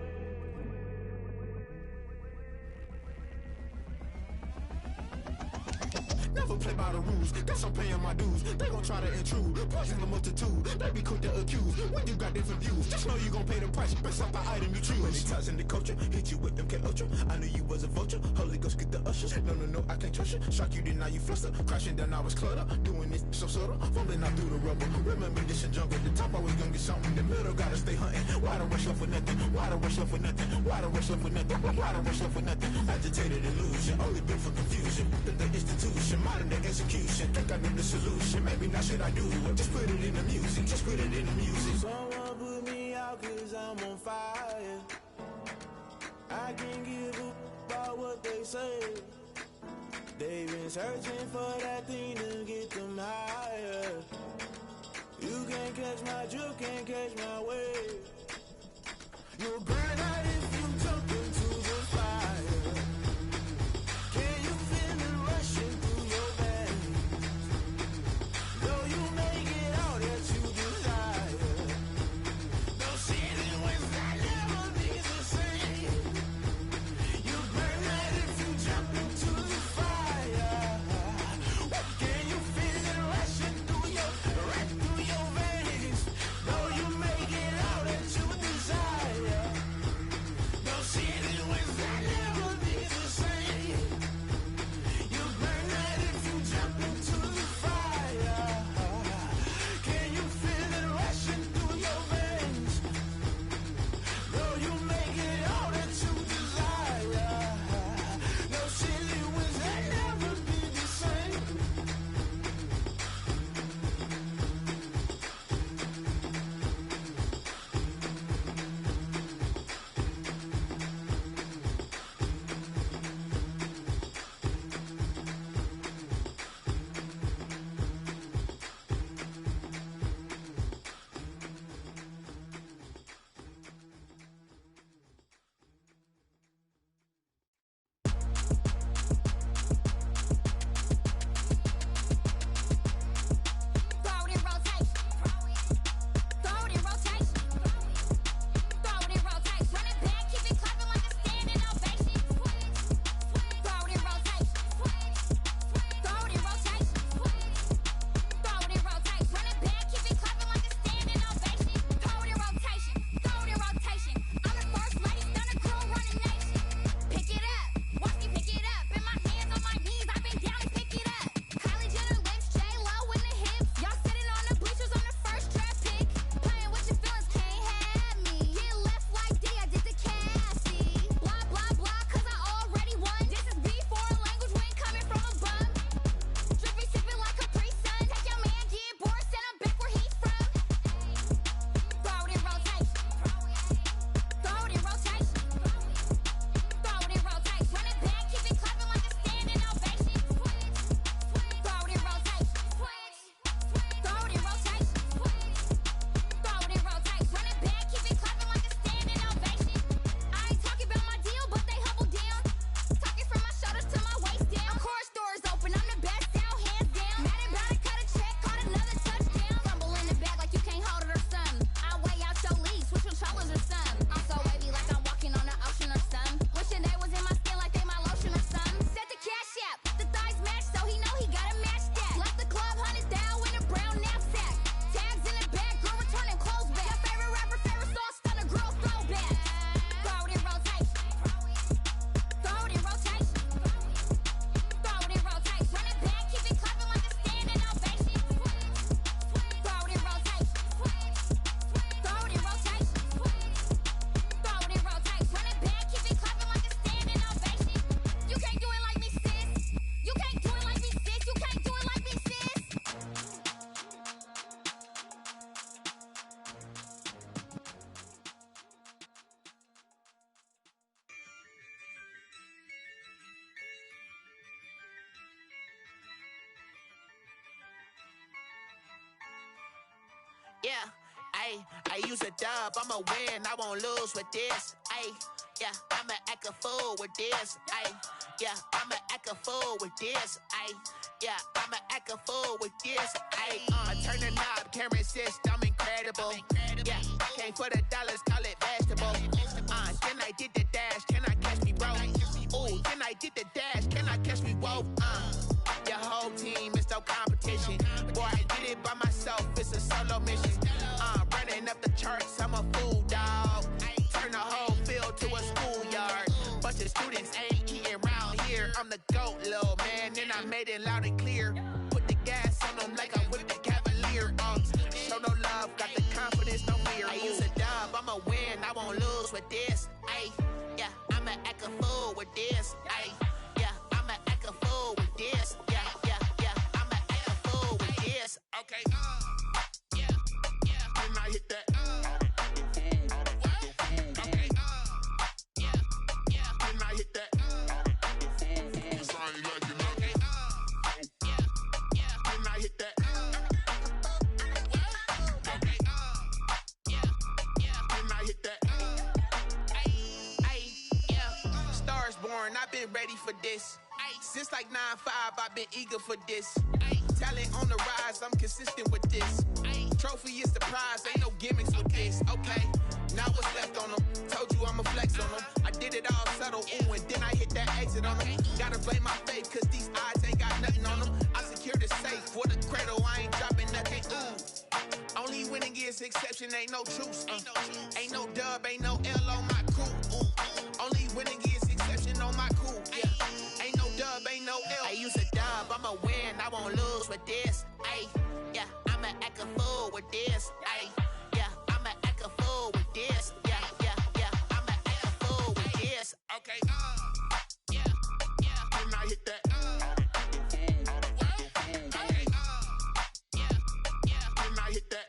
Never play by the rules, guess I'm paying my dues. They gon' try to intrude, poison the multitude. They be quick to accuse, when you got different views. Just know you gon' pay the price, based off the item you choose. Many times in the culture, hit you with MK Ultra. I knew you was a vulture, Holy Ghost get the ushers. No, I can't trust you. Shock you, then now you fluster. Crashing down, I was cluttered. Doing this so subtle, falling out through the rubble. Remember this a jungle, the top always gonna get something. In the middle, gotta stay hunting. Why the rush left for nothing? Why the rush left for nothing? Why the rush left for nothing? Why the rush left for nothing? Agitated illusion, only built for confusion. The institution, modern day execution. Think I know the solution, maybe not should I do it? Just put it in the music, just put it in the music. Someone put me out 'cause I'm on on fire. I can't give up about what they say. They've been searching for that thing to get them higher. You can't catch my drift, can't catch my wave. You'll burn out if you jump into the fire. Can you feel it rushing through your veins? Though you make it all that you desire. Those city winds that never be the same. You burn out if you jump into the fire. Can you feel it rushing through your veins? Though you make it all that you desire. Those city winds that never be the same. You burn out if you jump into the fire. Can you feel it rushing through your veins? Though you make it all that you desire. Those city winds that never be the same. Throw it in rotation. Throw it in rotation. Throw it in rotation. Run it back, keep it clapping like a standing ovation. Throw it in rotation. Throw it in rotation. Throw it in rotation. Run it back, keep it clapping like a standing ovation. Throw it in rotation. Throw it in rotation. I'm the first lady, stunner crew, running nation. Pick it up, watch me pick it up. In my hands, on my knees, I've been down and pick it up. Kylie Jenner lips, J-Lo in the hips. Y'all sitting on the bleachers on the first draft pick. Playing with your feelings, can't have me. Get left like D, I did the Cassie. Blah, blah, blah, cause I already won. This is B4 language, we ain't coming from a bum. Drippy, sipping like a pre-sun. Take your man, get bored, send him back where he's from. Throw it in rotation. Throw it in rotation. Throw it in rotation. Run it back, keep it clapping like a standing ovation. Throw it in rotation. Throw it in rotation. Throw it in rotation. Run it back, keep it clapping like a standing ovation. I ain't talking about my deal, but they humble down. Talking from my shoulders to my waist down. Chorus doors open, I'm the best out, hands down. Mad about it, cut a check, caught another touchdown. Rumble in the bag like you can't hold it or something. I weigh out your league, switch controllers or something. I'm so wavy like I'm walking on the ocean or something. Wishing they was in my skin like they my lotion or something. Set the cash app, the thighs match, so he know he gotta match that. Left the club, 100,000 in a brown knapsack. Tags in the bag, girl returning clothes back. Your favorite rapper, favorite song, stunner, girl throwback. Throw it in rotation. Throw it in rotation. Throw it in rotation. Run it back, keep it clapping like a standing ovation. Throw it in rotation. Throw it in rotation. Throw it in rotation. Run it back, keep it clapping like a standing ovation. You can't do it like me, sis. You can't do it like me, sis. You can't do it like me, sis. Yeah, I use a dub, I'ma win, I won't lose with this. Yeah, I'ma act a fool with this. Yeah, I'ma act a fool with this. Yeah, I'ma act a fool with this. I turn the knob, camera assist, I'm incredible. Yeah, came for the dollars, call it vegetable. Then I did the dash, can I catch me, bro? Ooh, then I did the dash, can I catch me, whoa? Your whole team is no competition. Boy, I did it by myself, it's a solo mission. Running up the charts, I'm a fool, dog. Turn the whole field to a schoolyard. Bunch of students ain't eating round here. I'm the GOAT, little man, and I made it loud and clear. Put the gas on them like I whipped the Cavalier. Show no love, got the confidence, no fear. I use a dub, I'ma win, I won't lose with this. Yeah, I'ma act a fool with this. Yeah, I'ma act a fool with been ready for this. Since like 9-5, I've been eager for this. Talent on the rise, I'm consistent with this. Trophy is the prize, ain't no gimmicks with this. Okay, now what's left on them? Told you I'ma flex on them. I did it all subtle, ooh, and then I hit that exit on them. Gotta blame my faith, cause these odds ain't got nothing on them. I secured the safe for the cradle, I ain't dropping nothing, ooh. Only winning is exception, ain't no truce. Ain't no dub, ain't no L on my crew. Ooh. Only winning is exception on my crew. Yeah. Ain't no dub, ain't no L. I use a dub, I'ma win, I won't lose with this. Ay, yeah, I'ma act a fool with this. Ay, yeah, I'ma act a fool with this. Yeah, yeah, yeah, I'ma act a fool with this. Okay, yeah, yeah. When I hit that, okay, yeah, yeah. When I hit that,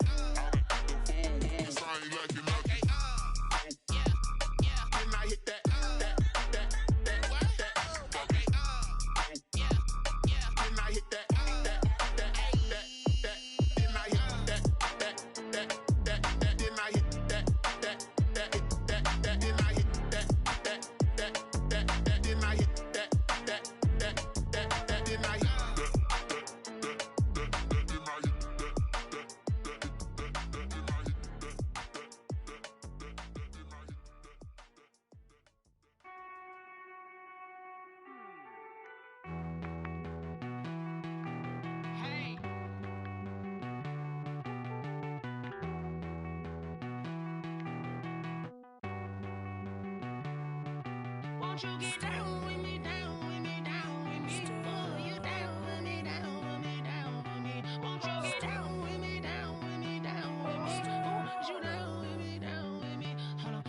Won't you get down with me, down with me, down with me? Oh, you down with me, down with me, down with me. Won't you get down with me, down with me, down with me? Oh, you down with me, down with me? Hold on.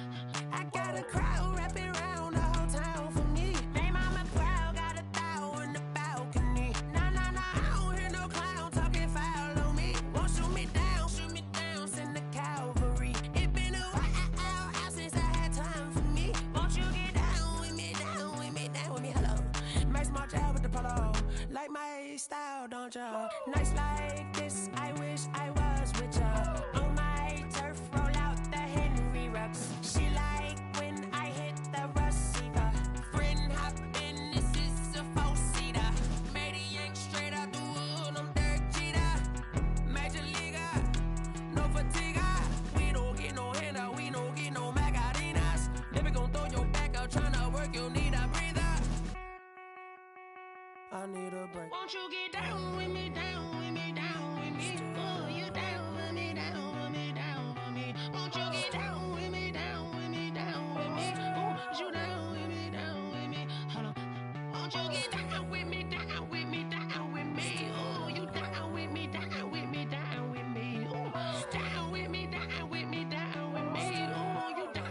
I got a crowd wrapping around the whole town for me. They mama proud, got 1,000 in the balcony. Nah, nah, nah, I don't hear no clown talking foul on me. Won't shoot me down, send the cavalry. It been a while since I had time for me. Won't you get down with me, down with me, down with me? Hello. Max March out with the polo. Like my style, don't ya? Nights like this, I wish I was with ya. On my turf, roll out the Henry Rux. She like when I hit the receiver. Friend hop in, this is a 4-seater. Made a yank straight out the wood, I'm Derek Jeter. Major leaguer, no fatigue. We don't get no handout, we don't get no Macarinas. Never gon' throw your back out, tryna work, you need a breather. I need a break. Won't you get down with me, down with me, down with me? Oh, you down with me, down with me, down with me? Won't you get down with me, down with me, down with me? Oh, you down with me, down with me? Hold on. Won't you get down with me, down with me, down with me? Oh, you down with me, down with me, down with me? Oh, down with me, down with me, down with me? Oh, you down.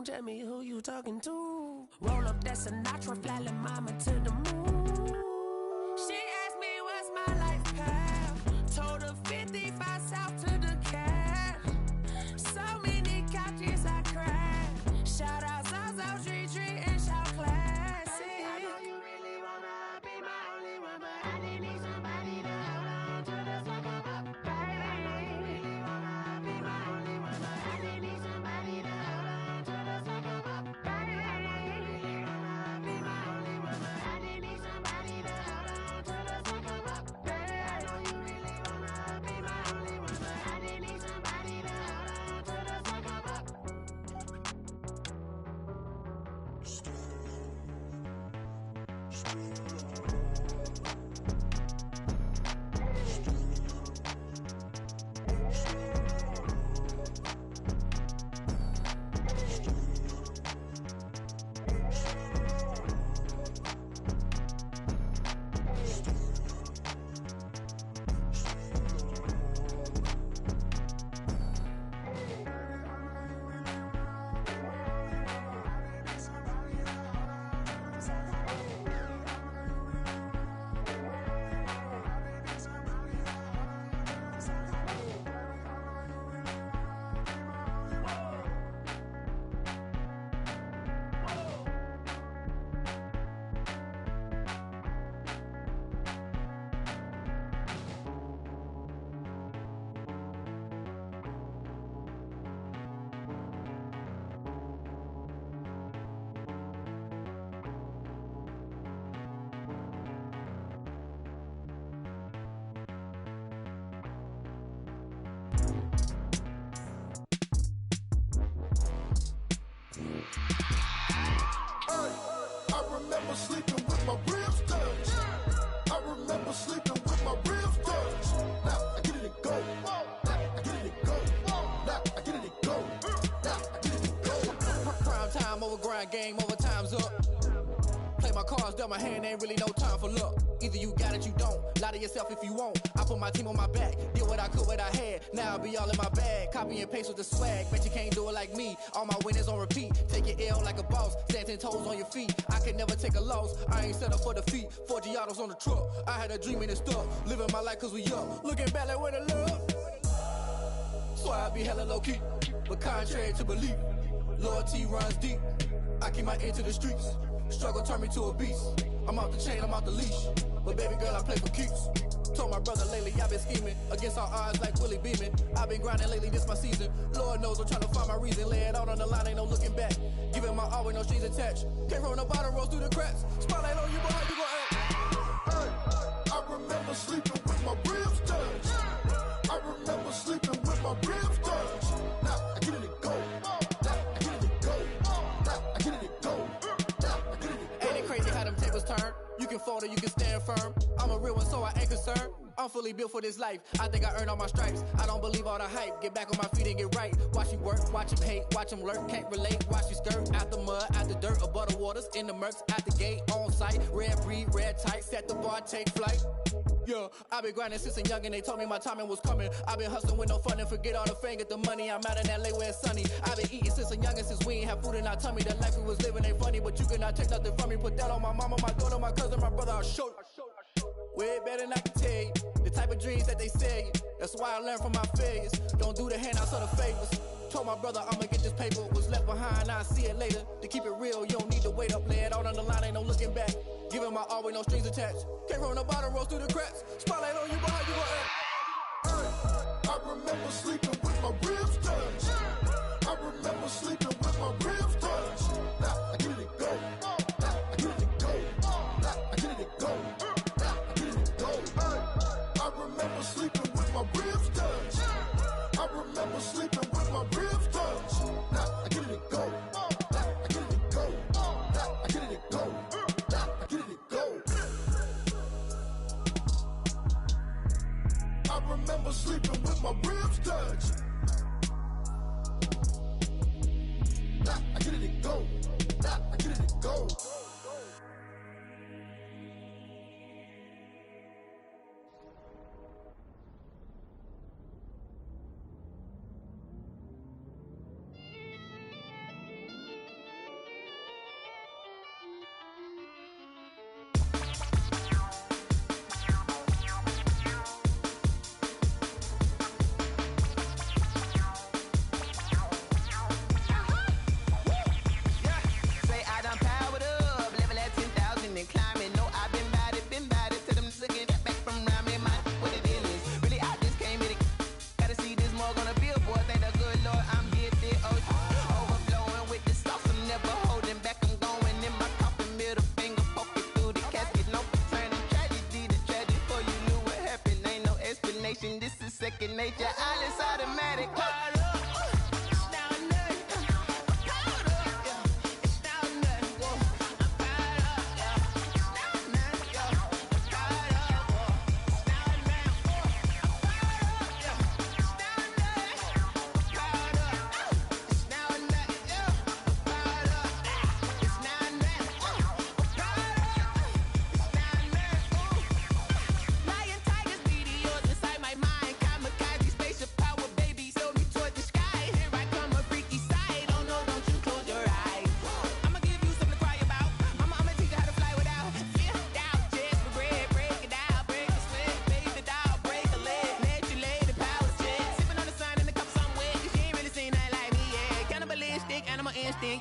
Tell me who you talking to. Roll up that Sinatra, fly la mama to the moon. She asked me what's my life path. Told her 55 south to the cat. So many couches I cried. Shout out Zazo, Tree, and shout classic. I know you really wanna be my only one, but I didn't need somebody to hold on to the sucker up. Baby, I know you really wanna be my only one, but I didn't need somebody to hold on to the sucker up. Baby, I know you really wanna be my only one, but I didn't need somebody to hold on to the sucker up. Baby, I know you really wanna be my only one, but I didn't need somebody to hold on to the sucker up. dealt my hand, ain't really no time for luck. Either you got it, you don't. Lie to yourself if you won't. I put my team on my back, did what I could, what I had. Now I'll be all in my bag. Copy and paste with the swag. Bet you can't do it like me. All my winners on repeat. Take your L like a boss. Stand 10 toes on your feet. I can never take a loss. I ain't set up for defeat. 4 Giottos on the truck. I had a dream and it stuck. Living my life cause we up. Looking back like where the love. So I be hella low key. But contrary to belief, loyalty runs deep. I keep my ear to the streets. Struggle turned me to a beast. I'm off the chain, I'm off the leash. But baby girl, I play for keeps. Told my brother lately, I've been scheming. Against all odds like Willie Beeman. I've been grinding lately, this my season. Lord knows I'm trying to find my reason. Lay it out on the line, ain't no looking back. Giving my all with no strings attached. Came from the bottom, rose through the cracks. Spotlight on you, boy, how you gon' act? Hey, I remember sleeping with my ribs touched. I remember sleeping with my ribs touched. Now I get it and go. Now I get it and go. Now I get it and go. Now I get it and go. Ain't it crazy how them tables turn? You can fold or you can stand firm. I'm a real one, so I ain't concerned. I'm fully built for this life. I think I earned all my stripes. I don't believe all the hype. Get back on my feet and get right. Watch you work, watch him hate, watch him lurk. Can't relate, watch you skirt. Out the mud, out the dirt, above the waters, in the murks, out the gate, on site. Red breed, red tight, set the bar, take flight. Yeah, I've been grinding since a youngin', they told me my timing was coming. I've been hustling with no fun and forget all the fame, get the money. I'm out in LA where it's sunny. I've been eating since a youngin', since we ain't have food in our tummy. The life we was living ain't funny, but you cannot take nothing from me. Put that on my mama, my daughter, my cousin, my brother, I'll show you. Way better than I can tell you. The type of dreams that they sell you. That's why I learned from my failures. Don't do the handouts or the favors. Told my brother I'ma get this paper. Was left behind, I'll see it later. To keep it real, you don't need to wait up. Lay it out on the line, ain't no looking back. Giving my all with no strings attached. Came from the bottom, rose through the cracks. Spotlight on you, boy, how you gon' act? Hey, I remember sleeping with my ribs touched. I remember sleeping with my ribs touched. Now I get it and go. Now I get it and go. Now I get it and go. Now I get it and go. Hey, I remember sleeping with my ribs touched. I remember sleeping with my ribs touched. Now I get it and go. Now I get it and go. Now I get it and go. Now I get it and go. I remember sleeping with my ribs touched. Now I get it and go. Now I get it and go.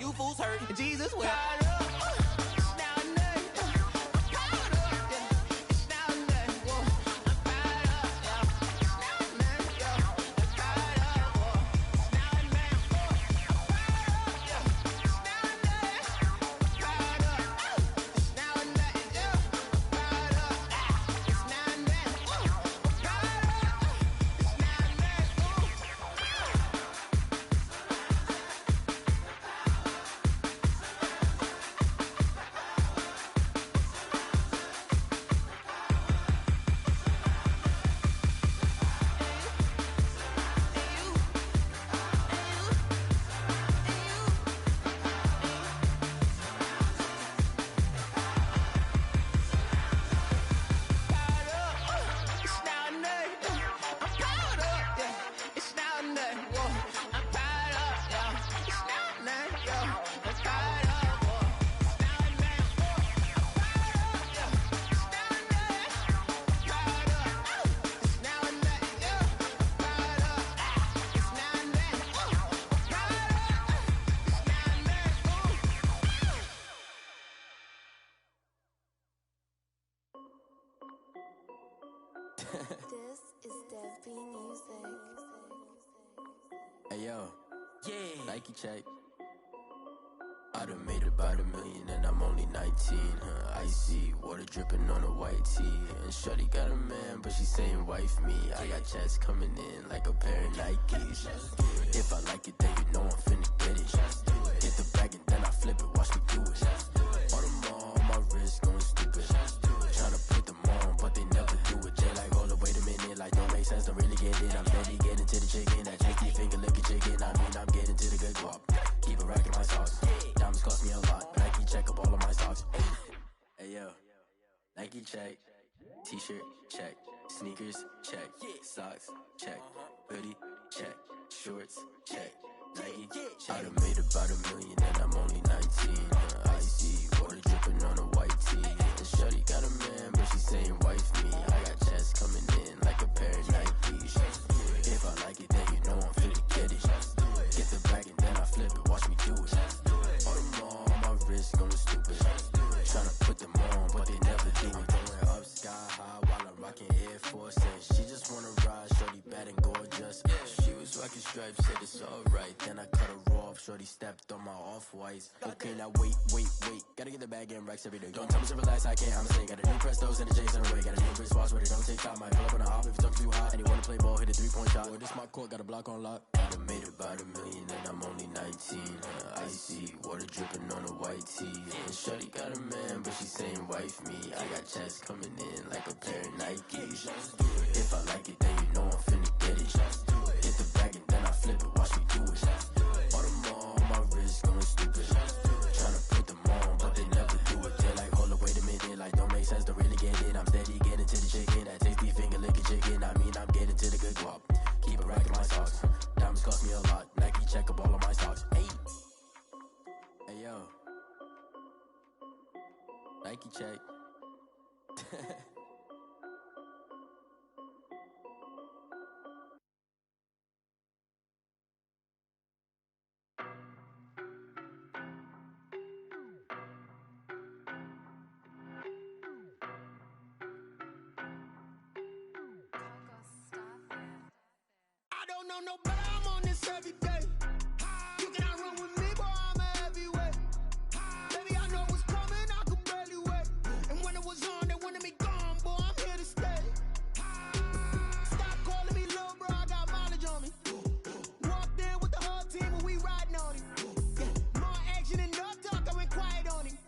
You fools hurt. Jesus will. Hey yo, yeah, Nike check. I done made about $1 million and I'm only 19. Icy water dripping on a white tee. And shorty got a man, but she saying wife me. I got checks coming in like a pair of Nikes. If I like it, then you know I'm finna get it. Get the bag and then I flip it, watch me do it. On them all, on my wrist going stupid. Tryna put them on, but they never do it. Jay like, hold up, wait a minute, like don't make sense, don't really get it. I'm steady getting to the chicken, that tasty finger licking chicken. I mean, I'm getting to the good guap. Keep a rack in my socks. Diamonds cost me a lot. Nike check up all of my socks. Hey yo, Nike check. T-shirt check. Sneakers check. Socks check. Hoodie check. Shorts check. Nike I done made about $1 million and I'm only 19. Icy water dripping on a white tee. And shorty got a man, but she saying wife me. I got checks coming in like a pair of Nikes. If I like it, then you know I'm finna get it. Get the bag and then I flip it, watch me do it. On them all, on my wrist going stupid. Tryna put them on, but they never do it. Going up sky high while I'm rocking Air Force. And she just wanna ride, shorty bad and gorgeous. She was rocking stripes, said it's alright. Then I cut her off, shorty stepped on my off-whites. Okay, now wait. Gotta get the bag and racks every day. Don't tell me to relax, I can't, I'm saying. Got a new Prestos and a J's on the way. Got a new wristwatch where they don't take time. Might pull up on a hop if it's talking too hot. And you wanna play ball, hit a 3-point shot. Boy, this my court, got a block on lock. I done made about $1 million and I'm only 19. Icy water dripping on a white tee. And shorty got a man, but she saying wife me. I got checks coming in like a pair of Nikes. If I like it, then you know I'm finna get it. Get the bag and then I flip it, watch me do it. On them all, on my wrist going stupid. Tryna put them on, but they never do it. They're like, hold up, wait a minute, like don't make sense, don't really get it. I'm steady getting to the chicken, that tasty finger licking chicken. I mean, I'm getting to the good guap. Keep a rack in my socks. Diamonds cost me a lot. Nike check up all of my socks. Hey yo, Nike check. Don't know no better, I'm on this every day. You cannot run with me, boy, I'm a heavyweight. Baby, I know what's coming, I could barely wait. And when it was on, they wanted me gone, boy, I'm here to stay. Stop calling me little bro, I got mileage on me. Walked in with the whole team and we riding on him. Yeah, more action and no talk, I went quiet on him.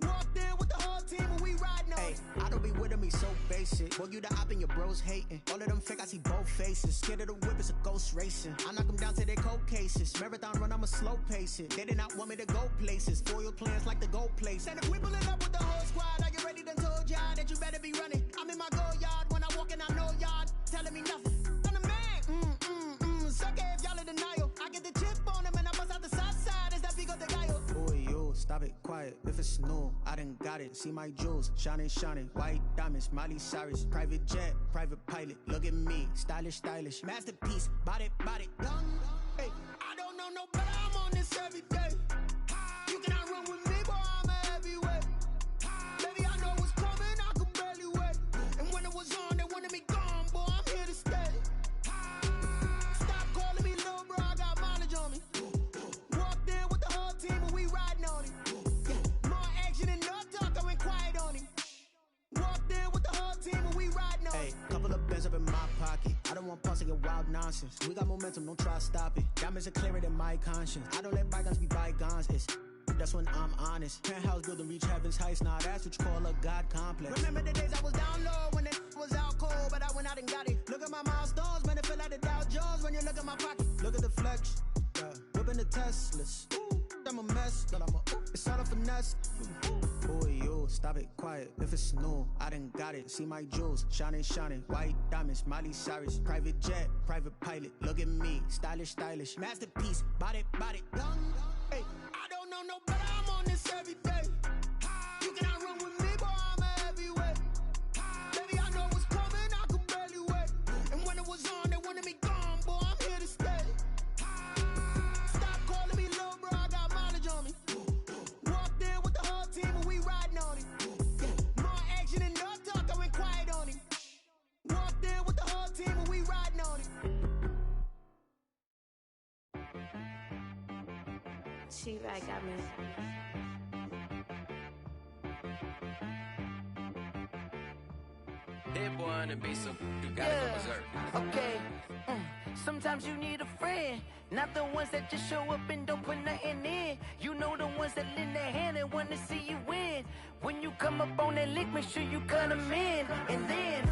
Walked in with the whole team and we riding on him. I don't be with me so basic. Boy, you the op and your bros hating. All of them fake, I see both faces. Scared of the whip, it's a ghost racing. I knock them down to their cold cases. Marathon run, I'ma slow pace it. They did not want me to go places. Foil plans like the gold place. And if we pulling up with the whole squad, are you ready? Done told y'all that you better be running. I'm in my go yard. When I walk in, I know y'all telling me nothing. I'm the man. Suck it if y'all in denial. I get the chip on them and I bust out the south side. Is that Figo de Gallo? Boy, yo, stop it, quiet. If it's new, I done got it. See my jewels, shining. White diamonds, Miley Cyrus. Private jet, private pilot. Look at me, stylish. Masterpiece, body, young. Hey, I don't know no better, I'm on this every day. You cannot run with me, boy, I'm a heavyweight. Baby, I know what's coming, I could barely wait. And when it was on, they wanted me gone, boy, I'm here to stay. Stop calling me little bro, I got mileage on me. Walked in with the whole team and we riding on him. Yeah, more action and no talk, I went quiet on him. Walked in with the whole team and we riding on him. Hey, couple of bands up in my pocket. I don't want pause to get wild nonsense. We got momentum, don't try to stop it. Diamonds are clearer than my conscience. I don't let bygones be bygones. That's when I'm honest. Penthouse building reach heaven's heights. Now that's what you call a God complex. Remember the days I was down low when it was out cold, but I went out and got it. Look at my milestones, man, it feel like the Dow Jones when you look at my pocket. Look at the flex, whipping the Teslas. I'm a mess, but it's all a finesse. Boy, yo, stop it, quiet. If it's new, I done got it. See my jewels, shining. White diamonds, Miley Cyrus. Private jet, private pilot. Look at me, stylish. Masterpiece, body, young. Hey, I don't know no better, I'm on this every day. You cannot run with me, boy, I'm a heavyweight. Baby, I know what's coming, I could barely wait. And when it was on, they wanted me gone, boy, I'm here to stay. Stop calling me little bro, I got mileage on me. Walked in with the whole team and we riding on him. Yeah, more action and no talk, I went quiet on him. Walked in with the whole team and we riding on him. She-Rag got me. Hit one and be so you gotta go berserk. Okay. Sometimes you need a friend, not the ones that just show up and don't put nothing in. You know the ones that lend their hand and wanna see you win. When you come up on that lick, make sure you cut them in. And then,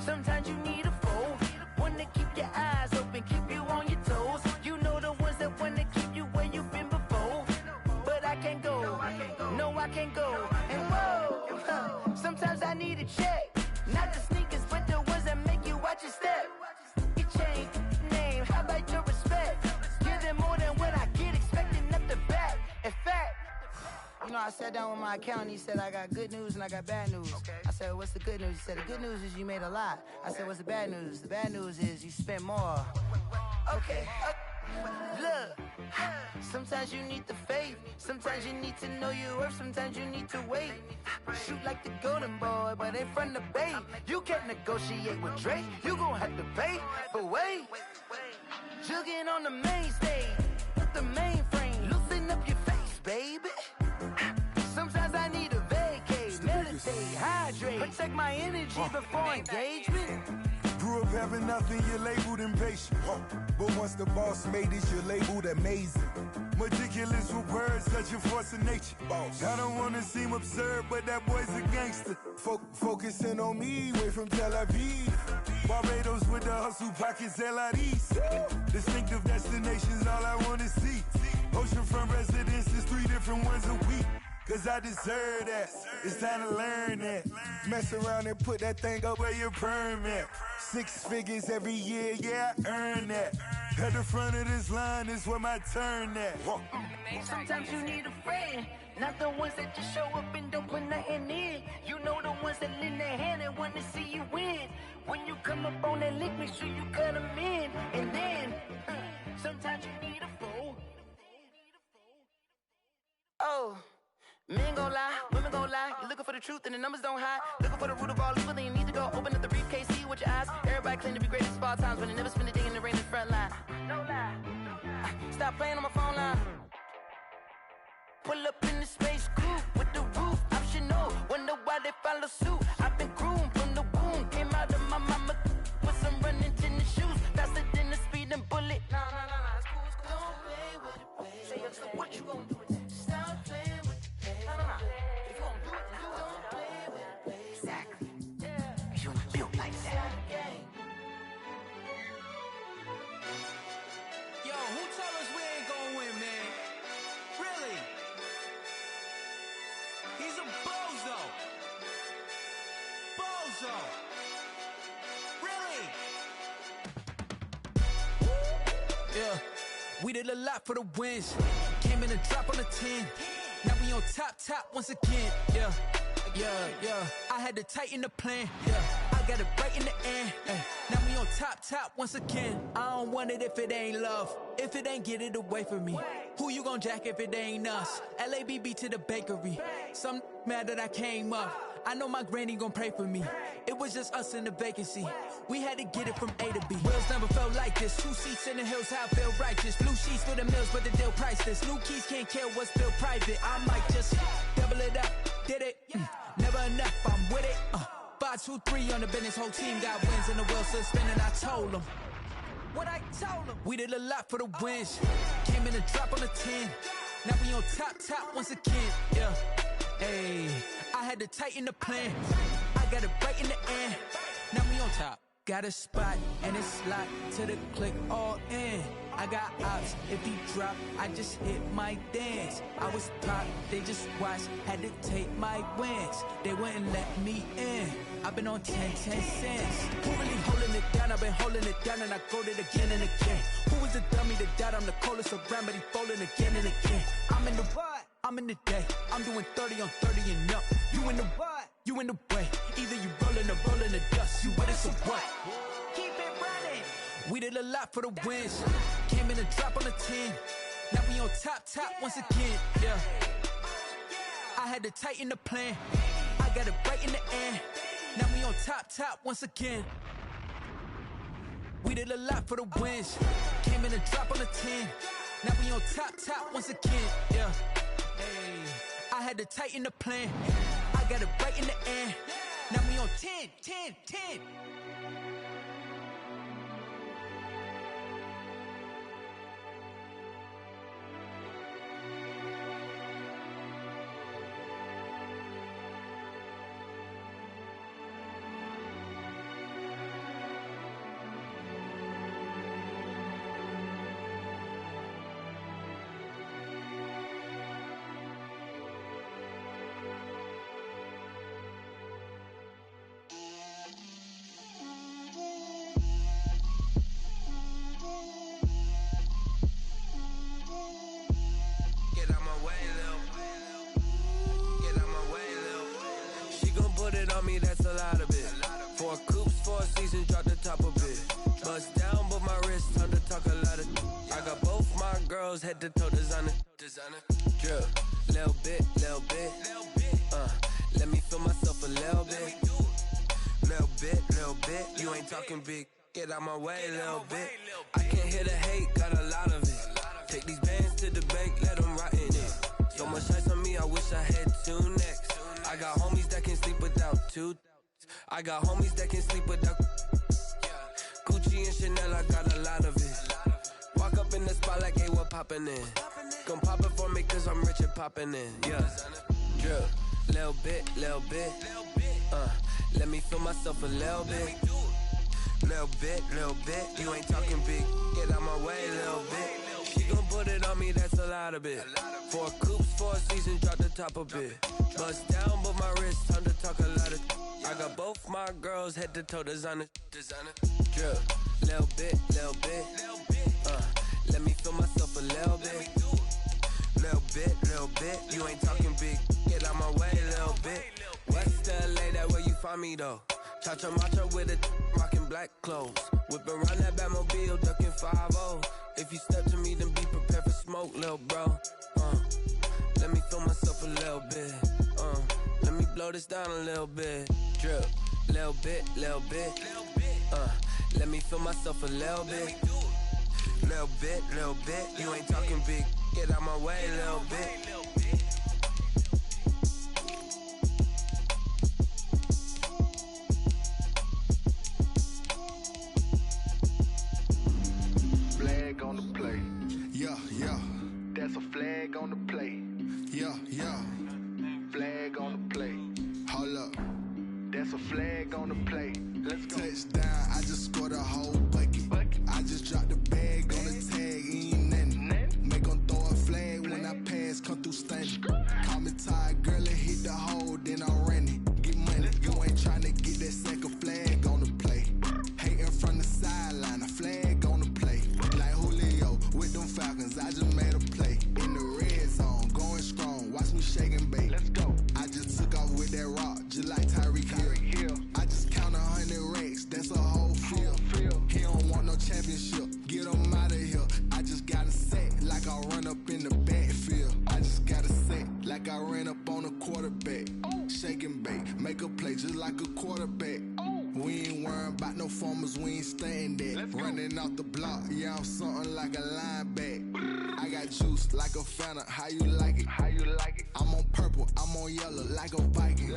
sometimes you need a foe, one to keep your eyes open, keep you on your toes. You know the ones that wanna keep you where you've been before. But I can't go, no I can't go. And whoa, sometimes I need a check. Not the sneakers, but the ones that make you watch your step. Your chain, name, how about your respect? Give them more than what I get, expecting nothing back. In fact, you know, I sat down with my accountant, he said, I got good news and I got bad news. I said, what's the good news? He said, the good news is you made a lot. I said, what's the bad news? The bad news is you spent more. Okay. Look, sometimes you need the faith, sometimes you need to know your worth, sometimes you need to wait. Shoot like the golden boy, but ain't from the bay. You can't negotiate with Drake, you gon' have to pay. But wait, jugging on the main stage, the mainframe, loosen up your face, baby. Sometimes I need a vacate, meditate, hydrate, protect my energy before engagement. Grew up having nothing, you're labeled impatient. But once the boss made it, you're labeled amazing. Meticulous with words, such a force of nature. I don't wanna seem absurd, but that boy's a gangster. Focusing on me, way from Tel Aviv. Barbados with the hustle pockets, LIDs. Distinctive destinations, all I wanna see. Oceanfront residences, 3 different ones a week. Cause I deserve that, it's time to learn that. Mess around and put that thing up where your permit. 6 figures every year, yeah, I earn that. At the front of this line is where my turn at. Sometimes you need a friend, not the ones that just show up and don't put nothing in. You know the ones that lend their hand and want to see you win. When you come up on that lick, make sure you cut them in. And then, sometimes you need a foe. Oh. Men gon' lie, women gon' lie. You're looking for the truth and the numbers don't hide. Looking for the root of all evil, then you need to go open up the briefcase, see with your eyes. Everybody claim to be greatest of all times, but they never spend a day in the rain in the front line. No lie. Stop playing on my phone line. Pull up in the space coupe with the roof optional. Wonder why they follow suit. I've been groomed from the womb. Came out of my mama with some running tennis shoes. Faster than the speeding bullet. No, it's cool, it's cool. Don't play with it, baby. Say so what you gon' do? Stop playing. If you gon' do it, then don't play with it, baby. Exactly. Cause you ain't built like that. Yo, who tell us we ain't gonna win, man? Really? He's a bozo. Bozo. Really? Yeah, we did a lot for the wins. Came in a drop on a 10. Now we on top once again, yeah. I had to tighten the plan, yeah. I got it right in the end, ay. Now we on top once again. I don't want it if it ain't love. If it ain't, get it away from me. Who you gon' jack if it ain't us? LABB to the bakery. Some mad that I came up. I know my granny gon' pray for me. It was just us in the vacancy. We had to get it from A to B. Wheels never felt like this. 2 seats in the hills, how I feel righteous. Blue sheets for the mills, but the deal priceless. New keys can't kill what's built private. I might just double it up. Did it? Never enough, I'm with it. 5, 2, 3 on the business. Whole team got wins and the wheels still spinning. I told them what I told them. We did a lot for the wins. Came in a drop on a 10. Now we on top once again. Yeah. Hey, I had to tighten the plan. I got it right in the end. Now we on top. Got a spot and it's locked to the click all in. I got ops, if he drop, I just hit my dance. I was top, they just watched, had to take my wins. They wouldn't let me in. I've been on 10 cents. Who really holding it down? I've been holding it down and I go it again and again. Who was the dummy that died? I'm the coldest around, but he folding again and again. I'm in the what? I'm in the day. I'm doing 30 on 30 and up. You in the what? You in the way. Either you rolling or rolling the dust. You with us or what? Keep it running. We did a lot for the wins. Came in a drop on a 10. Now we on top once again. Yeah. I had to tighten the plan. I got it right in the end. Now we on top once again. We did a lot for the wins. Came in a drop on a 10. Now we on top once again, yeah. Hey, I had to tighten the plan. I got it right in the end. Now we on 10. That's a lot of it. 4 coops, 4 seasons, drop the top of it. Bust down, but my wrist, time to talk a lot of. I got both my girls, head to toe designer. Drip, little bit. Let me feel myself a little bit. Little bit. You ain't talking big. Get out my way, little bit. I can't hear the hate, got a lot of it. Take these bands to the bank, let them rot in it. So much ice on me, I wish I had 2 necks. I got homies that can sleep without 2. I got homies that can sleep without Gucci and Chanel, I got a lot of it. Walk up in the spot like, hey, what poppin' in? Come pop it for me cause I'm rich and poppin' in, yeah. Drip, little bit. Let me feel myself a little bit. Little bit. You ain't talking big, get out my way, little bit. She gon' put it on me, that's a lot of it. 4 coops, 4 seasons, drop the top of it. Bust down, but my wrist, time to talk a lot of. I got both my girls, head to toe designer. Drip, little bit. Let me feel myself a little bit. Little bit. You ain't talking big, get out my way, little bit. West LA, that where you find me though. Cha-cha macha with it, rockin' black clothes. Whippin' around that Batmobile, duckin' 5-0. If you step to me, then be prepared for smoke, lil' bro. Let me feel myself a little bit. Let me blow this down a little bit. Drip, little bit. Let me feel myself a little bit. Little bit. You ain't talking big. Get out my way, little bit. Flag on the play. Yeah. That's a flag on the play. Yeah. Flag on the play. Hold up. That's a flag on the play. Let's go. Touchdown, I just scored a whole bucket. I just dropped the bag on the tag, ain't nothing. Make 'em throw a flag when I pass, come through standing. Call me tired, girl, and hit the hole, then I'm running. Get money, you ain't tryna get that second flag on the play. Hating from the sideline, a flag on the play. Like Julio with them Falcons, I just made a play. In the red zone, going strong, watch me shake and bake. Let's go. I just took off with that rock, just like Tyreek Hill. I just count 100 racks, that's a whole field. He don't want no championship, get him out of here. I just got a set, like I run up in the backfield. I just got a set, like I ran up on a quarterback. Shake and bake, make a play just like a quarterback. We ain't worrying about no formers, we ain't staying there. Running off the block, yeah, I'm something like a linebacker. I got juice like a Fanta, how you like it? I'm on purple, I'm on yellow, like a Viking.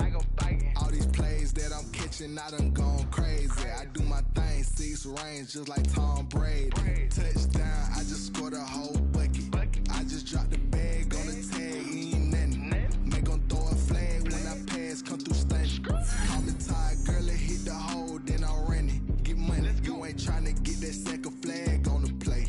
All these plays that I'm catching, I done gone crazy. I do my thing, 6 range, just like Tom Brady. Touchdown, I just scored a whole bucket. I just dropped the bag on the tag, ain't nothing. Make 'em throw a flag when I pass, come through standing. Call me tired, girl, and hit the hole, then I'm running. Get money, you ain't tryna get that second flag on the play.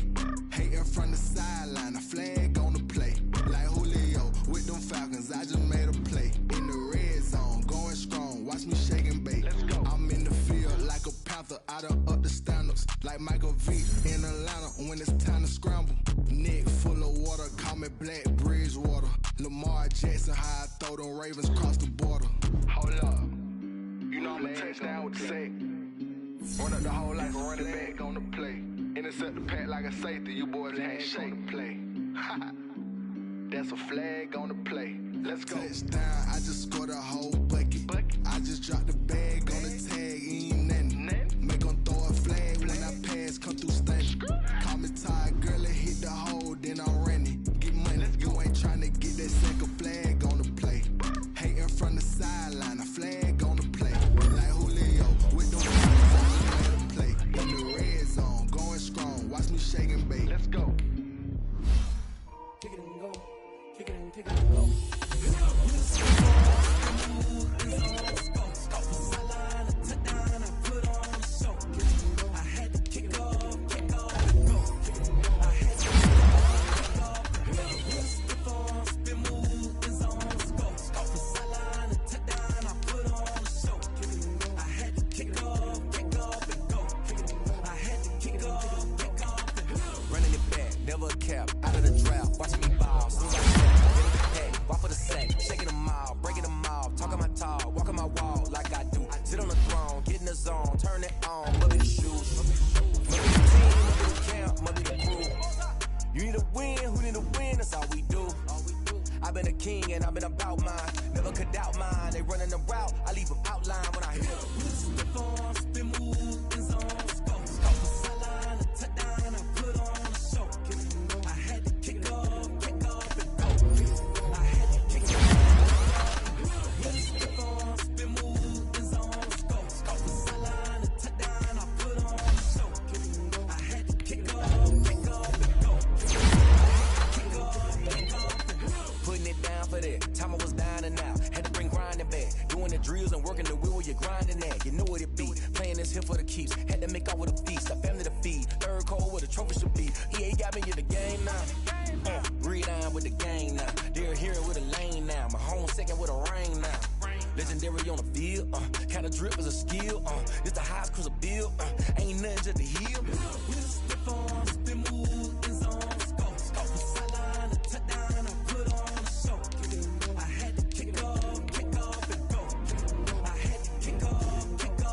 Hating from the sideline, a flag on the play. Like Julio with them Falcons, I just made a play. In the red zone, going strong, watch me shake and bake. I'm in the field like a panther, I done up the standards. Like Michael V in Atlanta when it's time to scramble. Neck full of water, call me Black Bridgewater. Lamar Jackson, how I throw them Ravens across the border. Hold up, you know I'm a touchdown with the sack. Run up the hole like a running back on the play. Intercept the pack like a safety, you boys ain't shake the play. That's a flag on the play. Let's go. Touchdown, I just scored a whole bucket. I just dropped the bag on the tag, ain't nothing. Make 'em throw a flag when I pass, come through standing. Call me tired, girl, and hit the hole, then I'm never a cap. Out of the drought, watching me ball. Soon as I step, hit the pack, walk for the sack, shaking them all, breaking them all, talking my talk, walking my wall like I do. Sit on the throne, get in the zone, turn it on, must be the shoes. Must be the team, must be the camp, must be the crew. You need a win, who need a win, that's all we do. I've been a king and I've been about mine. Never could doubt mine. They running the route, I leave them outline when I hit them. Step on, spin, move, in zone, scope. Sideline, a touchdown, I put on a show. I had to kick off and go. I had to kick off. Step on, spin, move, in zone, scope. Sideline, a touchdown, I put on a show. I had to kick off and go. Putting it down for that. Time I was down and out. Had to bring grinding back. Doing the drills and working the wheel where you're grinding at. You know what it be. Playing this here for the keeps. Had to make out with a feast. A family to feed. Third cold where the trophy should be. EA got me in the game now. Read on with the game now. They're here with a lane now. My home second with a rain now. Legendary on the field. Kind of drip is a skill. This the highest cruiser bill. Ain't nothing just the heel. Step on, spin, move, in zone, scope. Sideline, a touchdown, I put on a show. I had to kick off and go. I had to kick off and go.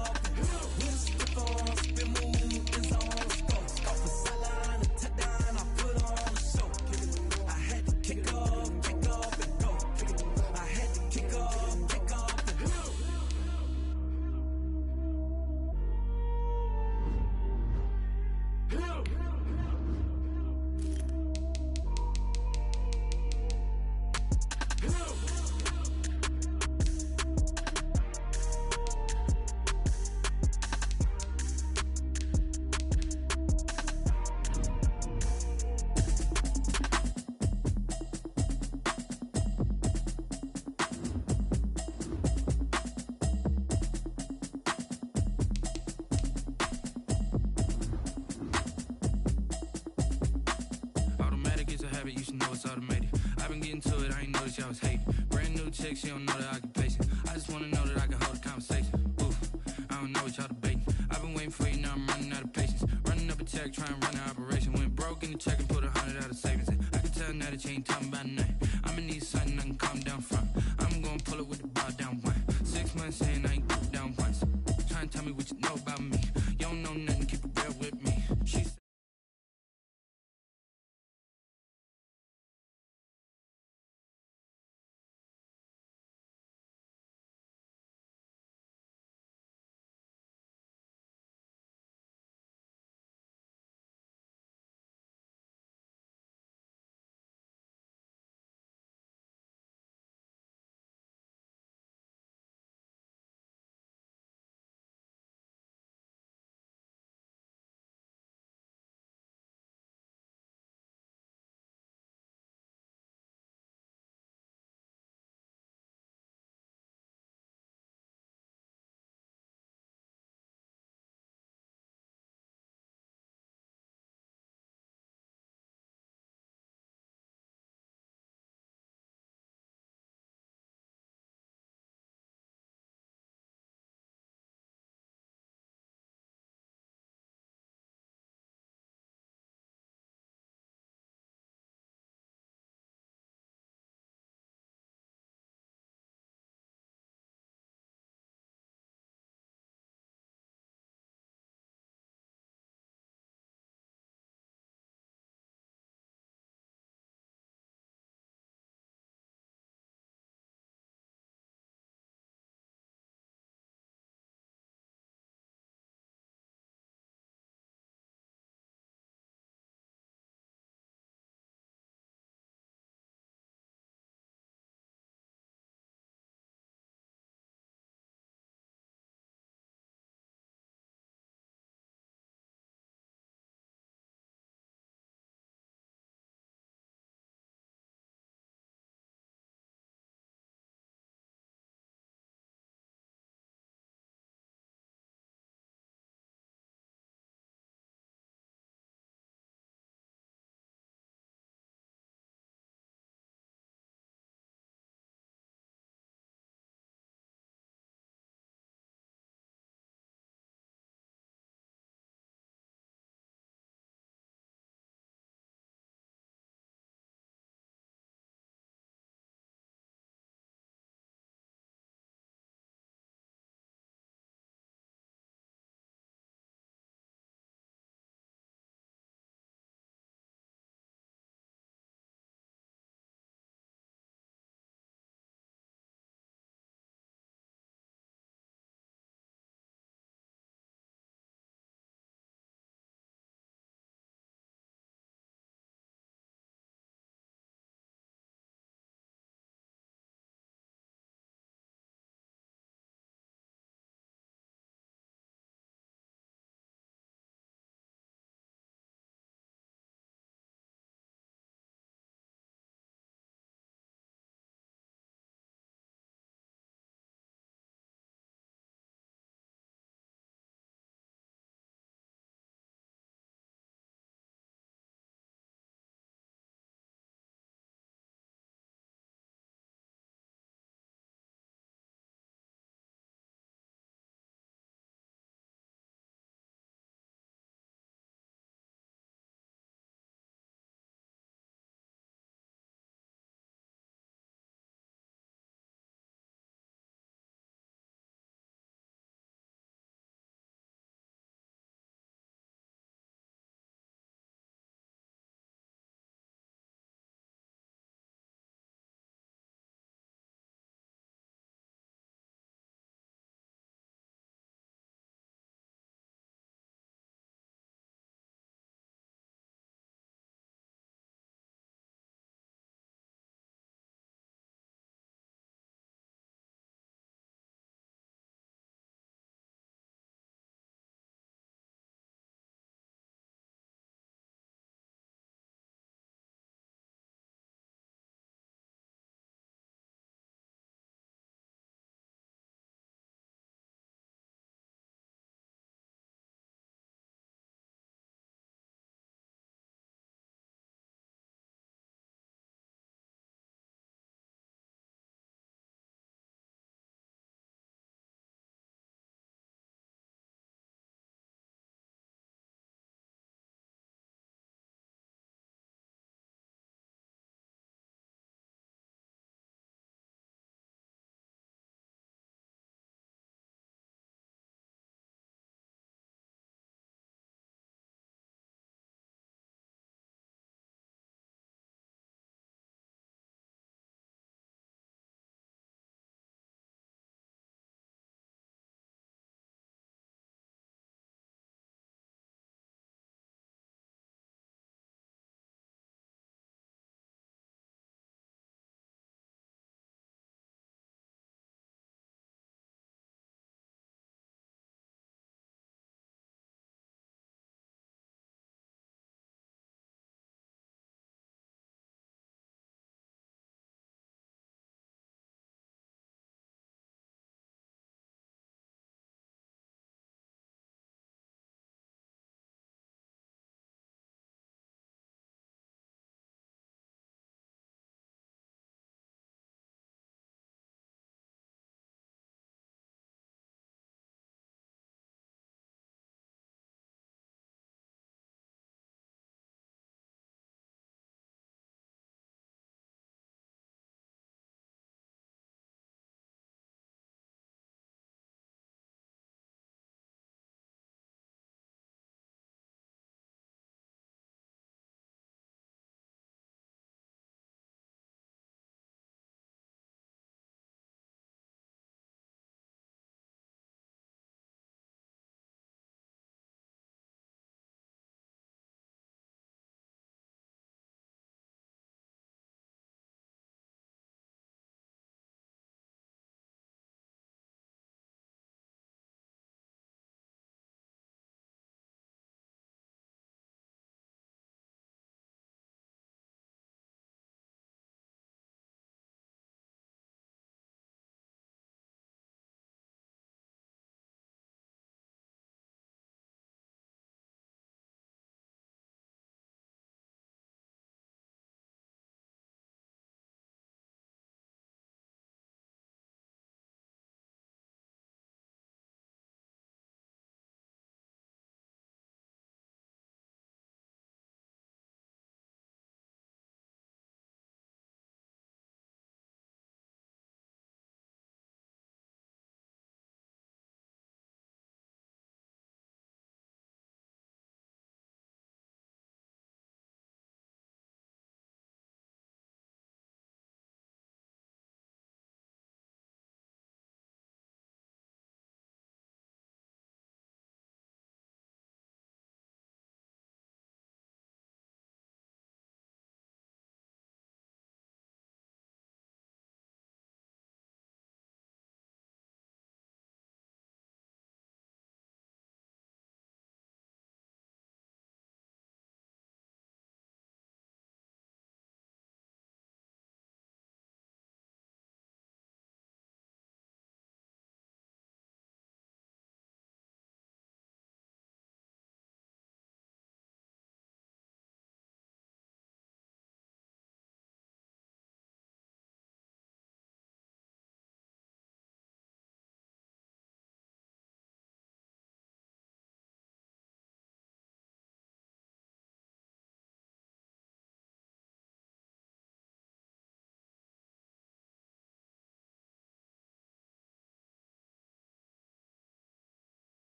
Step on, spin, move, in zone, scope. Sideline, a touchdown, I put on a show. I had to kick off and go. I had to kick off and go. Automatic is a habit, you should know it's automated. I've been getting to it, I ain't noticed y'all was hating. Brand new chick, she don't know the occupation. I just wanna know that I can hold a conversation. Oof, I don't know what y'all debating. I've been waiting for you, now I'm running out of patience. Running up a check, trying to run an operation. Went broke in the check and put 100 out of savings in. I can tell now that you ain't talking about nothing. I'ma need something I can calm down from. I'm gonna pull it with the bar down one. 6 months saying I ain't down once. Trying to tell me what you know about me. You don't know nothing, keep it real with me. She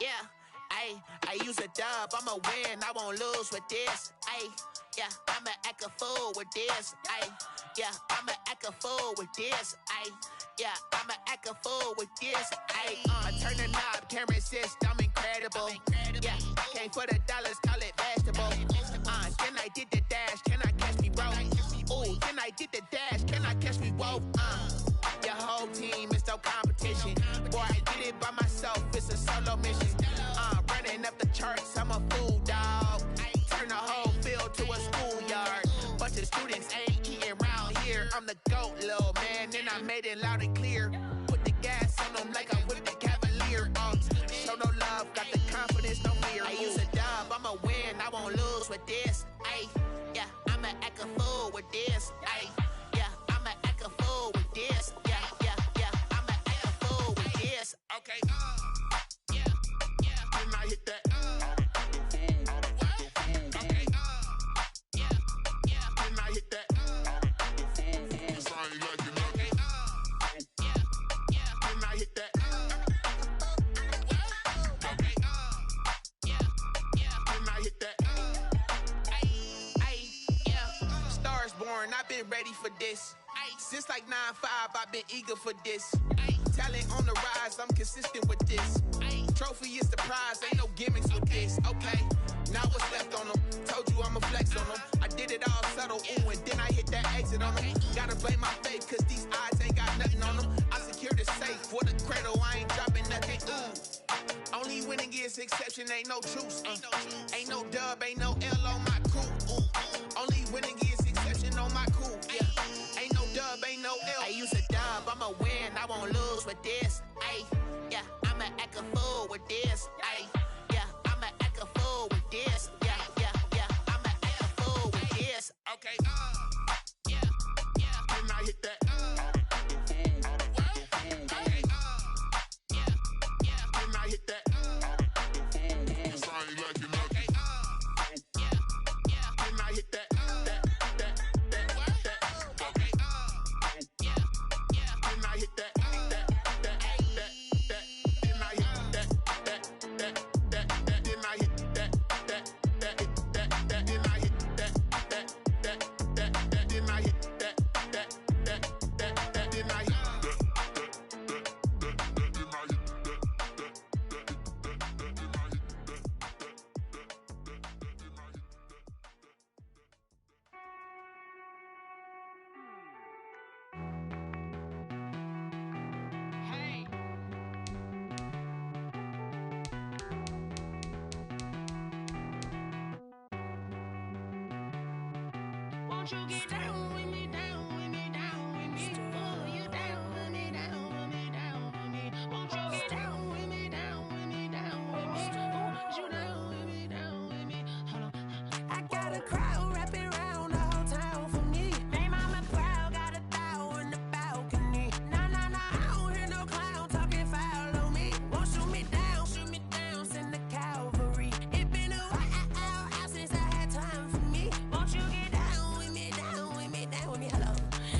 Yeah, I use a dub, I'ma win, I won't lose with this. Yeah, I'ma act a fool with this. Yeah, I'ma act a fool with this. Yeah, I'ma act a fool with this. I turn the knob, can't resist, I'm incredible. Yeah, came for the dollars, call it vegetable. Then I did the dash, can I catch me, bro? Ooh, then I did the dash, can I catch me, whoa? Your whole team is no competition. Boy, I did it by myself, it's a solo mission. Running up the charts, I'm a fool, dog. Turn the whole field to a schoolyard. Bunch of students ain't eating round here. I'm the GOAT, little man, and I made it loud and clear. Put the gas on them like I whipped the Cavalier. Show no love, got the confidence, no fear. I use a dub, I'ma win, I won't lose with this. Yeah, I'ma act a fool with this. Yeah, I'ma act a fool with this. Yeah, I'ma act a fool with this. Okay, yeah, then I hit that. I've been ready for this. Since like 9-5, I've been eager for this. Talent on the rise, I'm consistent with this. Trophy is the prize, ain't no gimmicks with this. Okay, now what's left on them? Told you I'ma flex on them. I did it all subtle, ooh, and then I hit that exit on them. Gotta blame my faith, cause these odds ain't got nothing on them. I secured the safe for the cradle, I ain't dropping nothing, ooh. Only winning is exception, ain't no truce. Ain't no dub, ain't no L on my crew, ooh. Only winning is exception on my cool, yeah. Ain't no dub, ain't no L. I use a dub, I'ma win, I won't lose with this. Yeah, I'ma act a fool with this. Yeah, I'ma act a fool with this. Yeah, I'ma act a fool with this. Okay, yeah, then I hit that. Okay, yeah, then I hit that. Sorry, like you know. Then I hit that. Won't you get down with me, down with me, down with me? Oh, you down with me, down with me, down with me. Won't you get down with me, down with me, down with me? Oh, you down with me, down with me? Hold on. I got a crowd wrapping around the whole town for me. They mama proud, got a thou in the balcony. Nah, I don't hear no clown talking foul on me. Won't shoot me down, send the cavalry. It been a while since I had time for me. Won't you get down with me, down with me, down with me? Hello.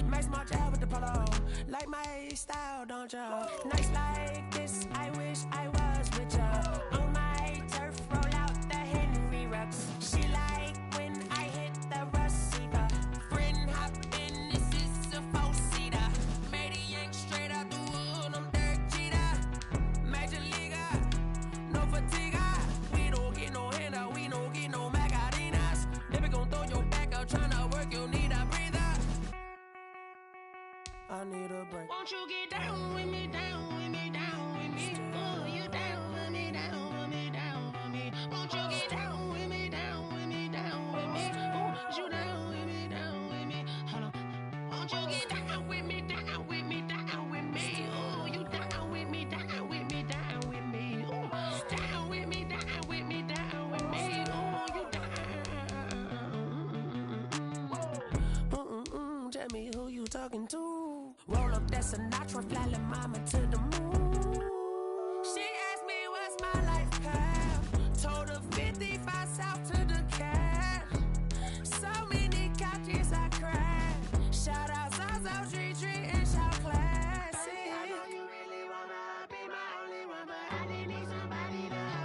Nice small job with the polo. Like my style, don't ya? Nice like this, I wish I was with ya. On my turf, roll out the Henry Rux. She like when I hit the receiver. Friend hop in, this is a four-seater. Made a yank straight out the wood, I'm Derek Jeter. Major leaguer, no fatigue. We don't get no handout, we don't get no Macarinas. Never gon' throw your back out, tryna work, you need a breather. I need a break. Won't you get down with me, down with me, down with me? Oh, you down with me, down with me, down with me? Won't you get down with me, down with me, down with me? Oh, you down with me, down with me? Hold on. Won't you get down with me, down with me, down with me? Oh, you down with me, down with me, down with me? Oh, down with me, down with me, down with me? Oh, you down. Tell me who you talking to. Roll up that Sinatra, fly la mama to the moon. She asked me what's my life path. Told her 55 south to the cat. So many couches I cried. Shout out Zazo, Tree, and shout classic. I know you really wanna be my only one, but I didn't need somebody to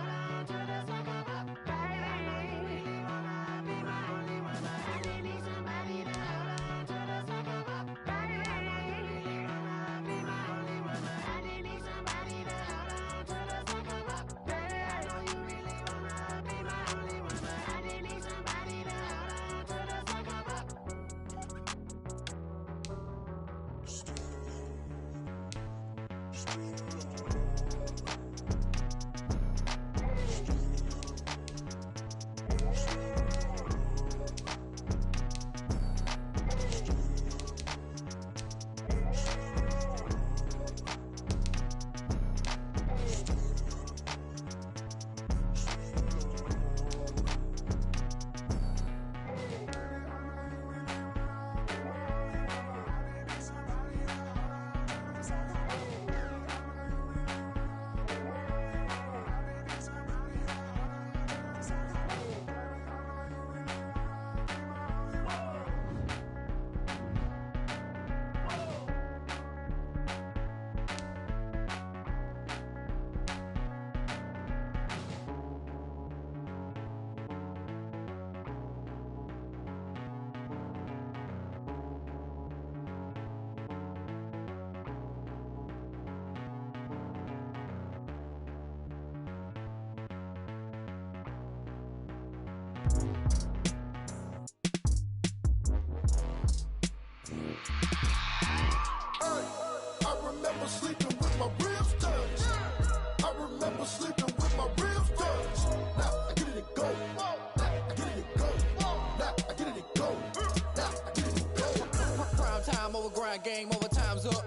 I remember sleeping with my ribs touched. I remember sleeping with my ribs touched. Now I get it and go. Now I get it and go. Now I get it and go. Now I get it and go. Prime time over grind game, over time's up.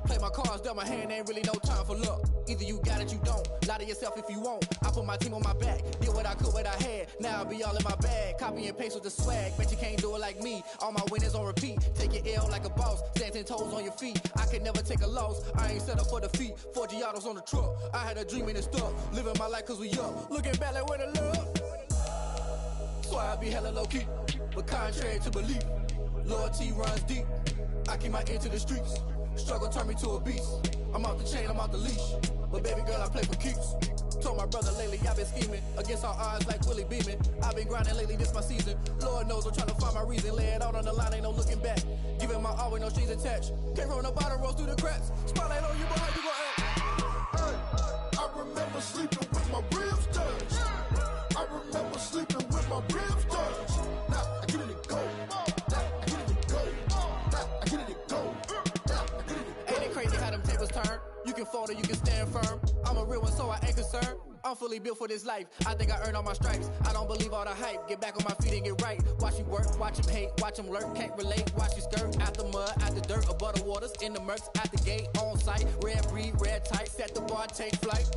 Play my cards, dealt my hand, ain't really no time for luck. Either you got it, you don't. Lie to yourself if you won't. I put my team on my back, did what I could, what I had. Now I be all in my bag, copy and paste with the swag. Bet you can't do it like me. All my winners on repeat. Take your L like a boss, stand 10 toes on your feet. I could never take a loss. I ain't set up for defeat. 4 Giottos on the truck. I had a dream and it stuck. Living my life cause we up. Looking back like where the love. So I be hella low key, but contrary to belief, loyalty runs deep. I keep my ear to the streets. Struggle turned me to a beast. I'm out the chain, I'm out the leash. But baby girl, I play for keeps. Told my brother lately, I've been scheming against all odds like Willie Beeman. I've been grinding lately, this my season. Lord knows I'm trying to find my reason. Lay it out on the line, ain't no looking back. Giving my all with no strings attached. Can't roll the bottom, roll through the cracks. Spotlight on you, but how you gon' act? I remember sleeping with my ribs touched. I remember sleeping with my ribs touched. Now I get it and go. Now I get it and go. Now I get it and go. Now I get it and go. Ain't it crazy how them tables turn? You can fold or you can stand firm. I'm a real one, so I ain't concerned. I'm fully built for this life. I think I earned all my stripes. I don't believe all the hype. Get back on my feet and get right. Watch you work, watch him hate, watch him lurk. Can't relate, watch you skirt. Out the mud, out the dirt, above the waters, in the murks, out the gate, on site. Red breed, red tight, set the bar, take flight.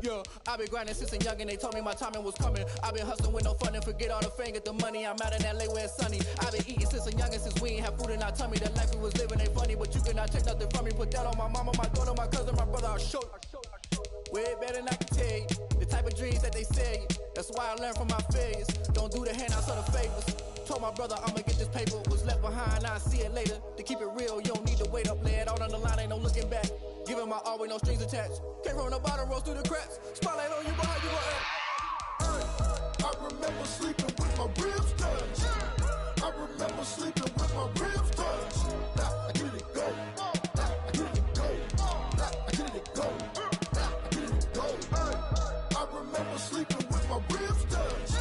Yeah, I been grinding since a young and they told me my timing was coming. I been hustling with no fun and forget all the fame, get the money. I'm out in LA where it's sunny. I been eating since a young and since we ain't have food in our tummy. The life we was living ain't funny, but you cannot take nothing from me. Put that on my mama, my daughter, my cousin, my brother, I'll show you. Way better than I can tell you. The type of dreams that they sell you. That's why I learned from my failures. Don't do the handouts or the favors. Told my brother I'ma get this paper. Was left behind, I'll see it later. To keep it real, you don't need to wait up. Lay it out on the line, ain't no looking back. Giving my all with no strings attached. Can't roll the bottom, roll through the cracks. Spotlight on you, but how you gon' act? I remember sleeping with my ribs touched. I remember sleeping with my ribs touched. Now I get it and go. Now I get it and go. Now I get it and go. Now I get it and go. I remember sleeping with my ribs touched.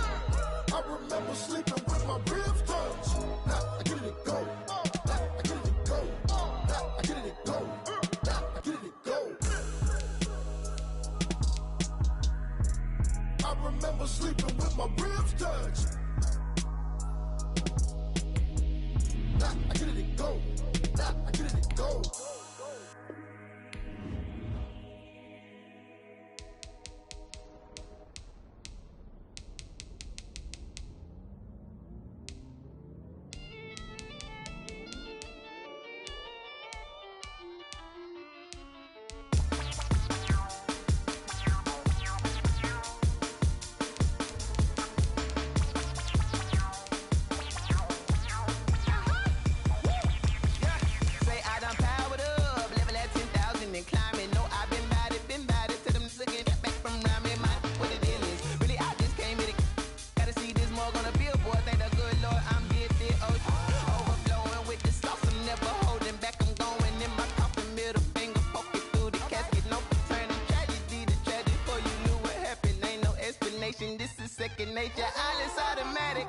I remember sleeping with my ribs touched. Now I get it and go. Now I get it and go. Now I get it and go. Now I get it and go. I remember sleeping with my ribs touched. Now I get it and go. Now I get it and go. This is second nature, all is automatic.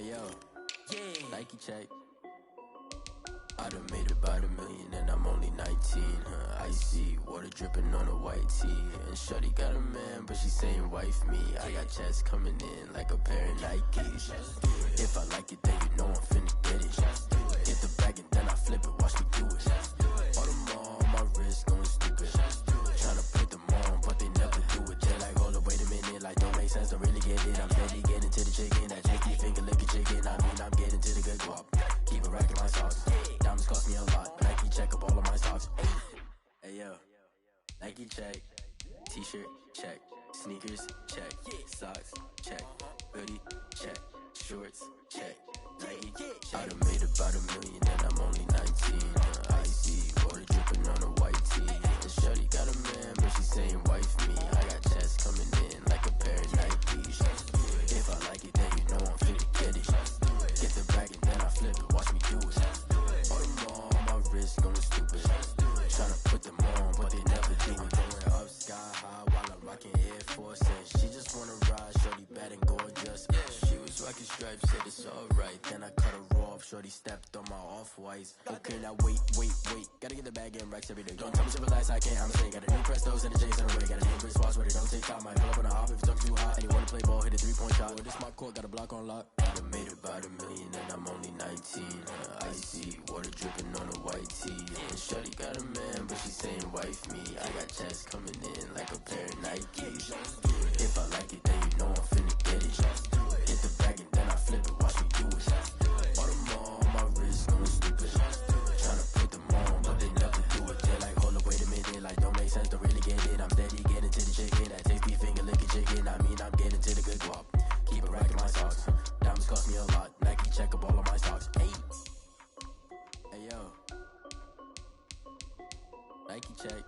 Hey yo, Nike check. I done made about $1 million and I'm only 19. Icy water dripping on a white tee. And shorty got a man, but she saying wife me. I got checks coming in like a pair of Nikes. If I like it, then you know I'm finna get it. Get the bag and then I flip it, watch me do it. All them on my wrist going stupid. Tryna put them on, but they never do it. They're like, hold up, wait a minute, like don't make sense, don't really get it. I'm steady getting to the chicken, that chicky finger licking chicken. I mean, I'm getting to the good guap. Keep a rack in my socks. Diamonds cost me a lot, but Nike check up all of my stocks. Hey yo, Nike check. T-shirt check. Sneakers check. Socks check. Hoodie check. Shorts check. Nike I done made about $1 million and I'm only 19. Icy water dripping on a white tee. And shorty got a man, but she saying wife me. I got checks coming in like a pair of Nikes. If I like it, then you know I'm finna get it. Get the bag and then I flip it, watch me do it. All them on my wrist going stupid. Tryna put them on, but they never do it. Going up sky high while I'm rocking Air Force. And she just wanna ride, shorty bad and gorgeous. She was rocking stripes, said it's alright. Then I cut her off, shorty stepped on my off-whites. Okay, now wait. Gotta get the bag in racks every day. Don't tell me to relax, I can't, I'ma say. Got a new Prestos and a J's in the way. Got a new Chris Foss, but it don't take time. Might pull up on the hop if it's up too hot. And you wanna play ball, hit a 3-point shot. Well, this my court, got a block on lock. I done made about $1 million and I'm only 19. Icy water dripping on a white tee. And shorty got a man, but she saying wife me. I got checks coming in like a pair of Nikes. If I like it, then you know I'm finna get it. Get the bag and then I flip it, watch me do it. All them on my wrist going stupid. Tryna put them on, but they never do it. They're like, hold up, wait a minute, like don't make sense, don't really get it. I'm steady getting to the chicken, that tasty finger licking chicken. I mean, I'm getting to the good guap. Keep a rack in my socks. Diamonds cost me a lot. Nike check up all of my stocks. Hey yo, Nike check.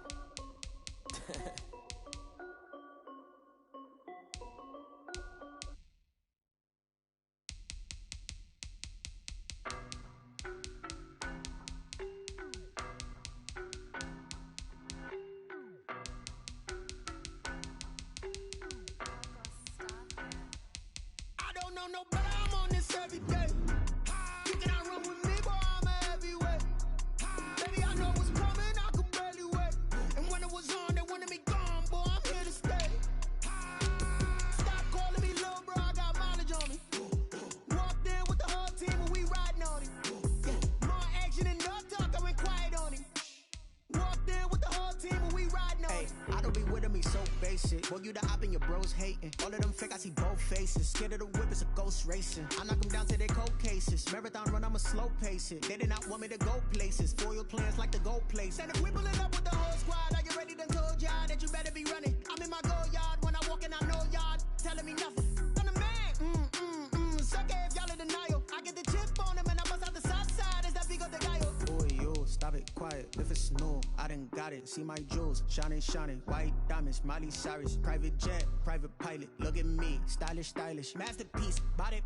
I don't know no better, I'm on this every day. You cannot run with me, boy, I'm a heavyweight. Baby, I know what's coming, I could barely wait. And when it was on, they wanted me gone, boy, I'm here to stay. Stop calling me little bro, I got mileage on me. Walked in with the whole team and we riding on him. More action and no talk, I went quiet on him. Walked in with the whole team and we riding on him. I don't be with me so basic. Boy, you the op and your bros hating. All of them fake, I see both faces. Scared of the whip, it's a ghost racing. I knock them down to their cold cases. Marathon run, I'ma slow pace it. They did not want me to go places. Foil plans like the go place. And if we pulling up with the whole squad, are you ready? Done told y'all that you better be running. I'm in my go yard. When I walk in, I know y'all telling me nothing. I'm the man. Suck it if y'all in denial. I get the chip on him and I bust out the south side. Is that Vigo the guy? Boy, yo, stop it, quiet. If it's no, I done got it. See my jewels, shining. White diamonds, Miley Cyrus. Private jet, private pilot. Look at me, stylish. Masterpiece, body,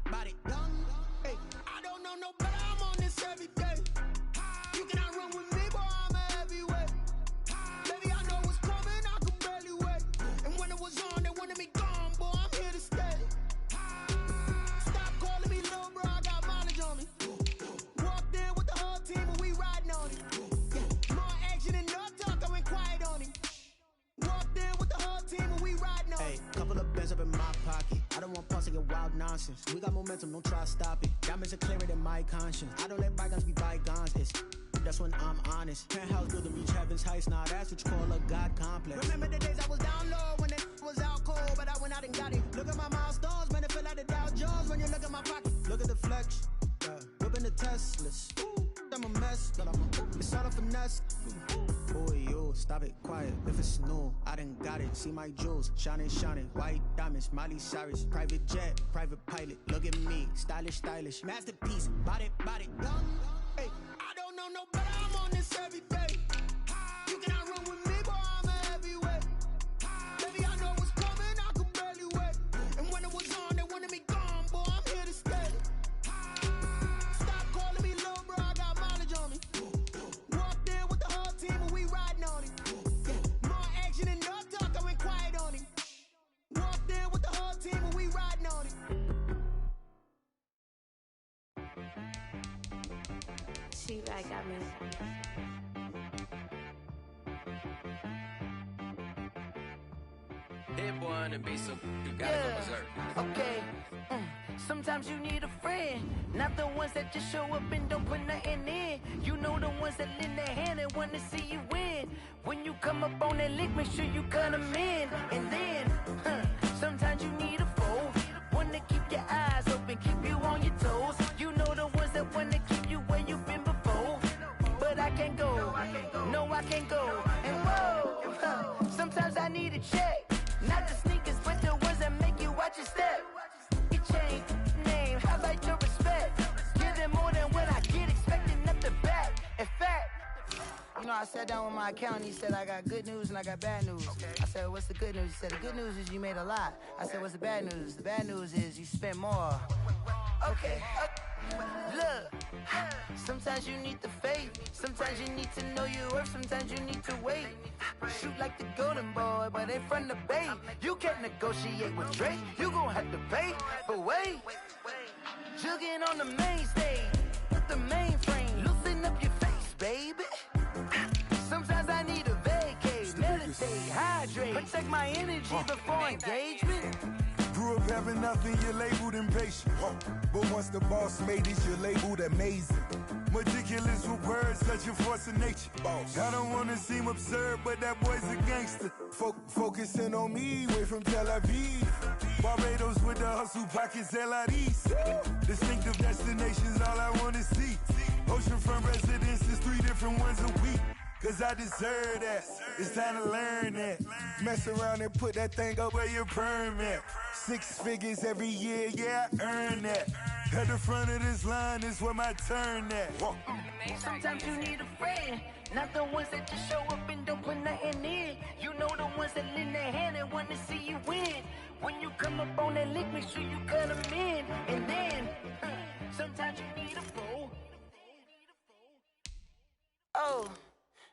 done. Hey, I don't know no better, I'm on this every day. You cannot run with me, boy, I'm a heavyweight. Baby, I know what's coming, I could barely wait. And when it was on, they wanted me gone, boy, I'm here to stay. Stop calling me little bro, I got mileage on me. Walked in with the whole team and we riding on him. More action and no talk, I went quiet on him. Walked in with the whole team and we riding on him. Hey, couple of bands up in my pocket. I don't want pause to get wild nonsense. We got momentum, don't try to stop it. Diamonds are clearer than my conscience. I don't let bygones be bygones. That's when I'm honest. Penthouse building reach heaven's heights. Now that's what you call a God complex. Remember the days I was down low when it was out cold, but I went out and got it. Look at my milestones, man, it feel like the Dow Jones when you look at my pocket. Look at the flex, whipping the Teslas. I'm a mess, but it's all a finesse. Boy, yo, stop it, quiet. If it's new, I done got it. See my jewels, shining. White diamonds, Miley Cyrus. Private jet, private pilot. Look at me, stylish. Masterpiece, body, done. Hey, I don't know no better, I'm on this every day. You cannot run with me, boy, I'm a heavyweight. Baby, I know what's coming, I could barely wait. And when it was on, they wanted me gone, boy, I'm here to stay. Stop calling me little bro, I got mileage on me. Walked in with the whole team and we riding on him. More action and no talk, I went quiet on him. Walked in with the whole team and we riding on him. hit one and be so you gotta go berserk. Okay. Sometimes you need a friend, not the ones that just show up and don't put nothing in. You know the ones that lend their hand and want to see you win. When you come up on that lick, make sure you cut them in. And then, sometimes you need a foe, one to keep your eyes open, keep you on your toes. You know the ones that want to keep you where you've been before. But I can't go, no I can't go. And whoa, sometimes I need a check, not the sneakers, but the ones that make you watch your step. Your chain, name, how about your respect? Give them more than what I get, expecting nothing back. In fact, you know, I sat down with my accountant, he said I got good news and I got bad news. I said, what's the good news? He said, the good news is you made a lot. I said, what's the bad news? The bad news is you spent more. Okay, look, sometimes you need the faith, sometimes you need to know your worth, sometimes you need to wait. Shoot like the golden boy, but in front of the bay. You can't negotiate with Drake, you gon' have to pay. But wait, jugging on the main stage, with the mainframe, loosen up your face, baby. Sometimes I need a vacate, meditate, hydrate, protect my energy before engagement. Grew up having nothing, you're labeled impatient. But once the boss made it, you're labeled amazing. Meticulous with words, such a force of nature. I don't wanna seem absurd, but that boy's a gangster. Focusing on me, way from Tel Aviv. Barbados with the hustle pockets, LIDs. Distinctive destinations, all I wanna see. Oceanfront residences, 3 different ones a week. Cause I deserve that, it's time to learn that. Mess around and put that thing up where your permit. 6 figures every year, yeah, I earn that. At the front of this line is where my turn at. Sometimes you need a friend, not the ones that just show up and don't put nothing in. You know the ones that lend their hand and want to see you win. When you come up on that lick, make sure you cut them in. And then, sometimes you need a foe. Oh.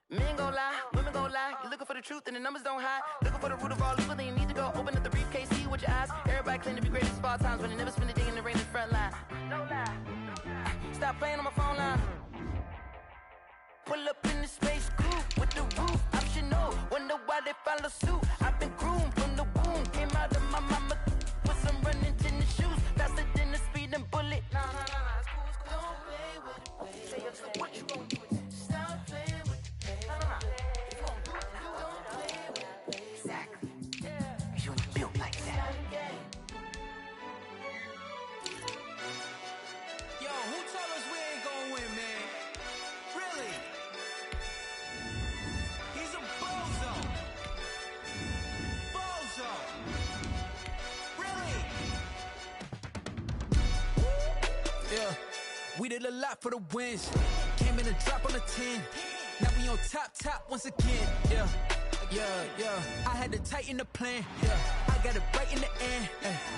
Men gon' lie, women gon' lie. You're looking for the truth and the numbers don't hide. Looking for the root of all evil, then you need to go open up the briefcase, see with your eyes. Everybody claim to be greatest of all times, but they never spend a day in the rain in the front line. No lie. Stop playing on my phone line. Pull up in the space coupe with the roof optional. Wonder why they follow suit. I've been groomed from the womb. Came out of my mama with some running tennis shoes. Faster than the speeding bullet. Nah, it's cool, it's cool. Don't play with it, baby. So what you gon' do? Stop playing with it. Exactly. You ain't built like that. Yo, who told us we ain't gonna win, man? Really? He's a bozo. Bozo. Really? Yeah, we did a lot for the wins. Came in a drop on a 10. Now we on top once again, yeah. I had to tighten the plan, yeah. I got it right in the end,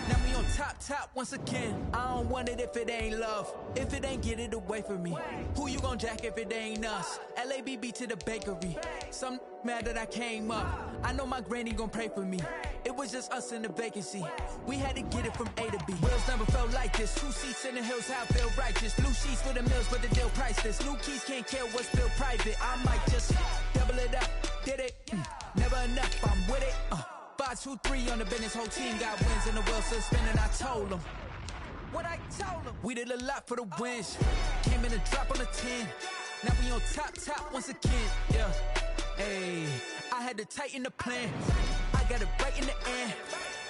now we on top once again. I don't want it if it ain't love, if it ain't get it away from me. Who you gon' jack if it ain't us? LABB to the bakery. Some mad that I came up. I know my granny gon' pray for me. It was just us in the vacancy. We had to get it from A to B. Wheels never felt like this. 2 seats in the hills, how I feel righteous. Blue sheets for the mills, but the deal priceless. New keys can't care what's built private. I might just double it up. Did it? Never enough, I'm with it. 5, 2, 3 on the business. Whole team got wins and the wheels still spinning. I told them what I told them. We did a lot for the wins. Came in a drop on a 10. Now we on top once again. Yeah. Hey, I had to tighten the plan. I got it right in the end.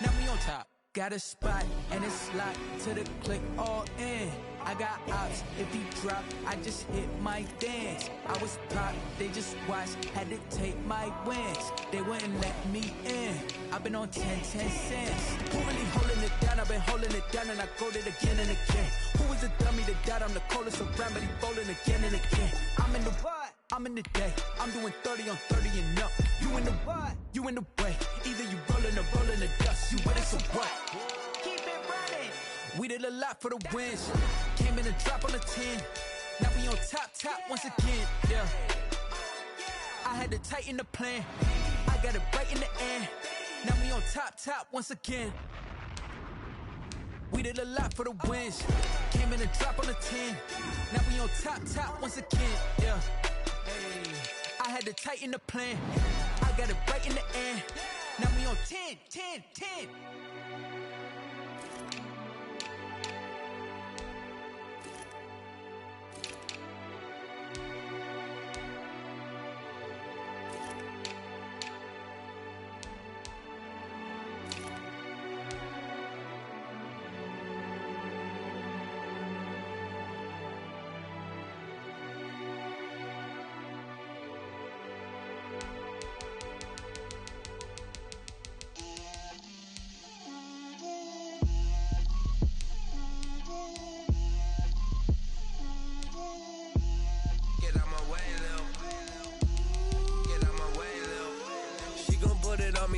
Now we on top. Got a spot and it's locked to the click all in. I got ops, if he drop, I just hit my dance. I was pop, they just watched, had to take my wins. They wouldn't let me in. I've been on 10 cents. Who really holding it down? I've been holding it down and I go it again and again. Who is the dummy that died? I'm the coldest around, but he folding again and again. I'm in the what? I'm in the day. I'm doing 30 on 30 and up. You in the what? You in the way. Either you rolling or rolling the dust. You with it, so what? Keep it running. We did a lot for the wins. Came in a drop on a 10. Now we on top once again. Yeah. I had to tighten the plan. I got it right in the end. Now we on top once again. We did a lot for the wins. Came in a drop on a 10. Now we on top once again. Yeah. Hey, I had to tighten the plan. I got it right in the end. Now we on 10, 10, 10.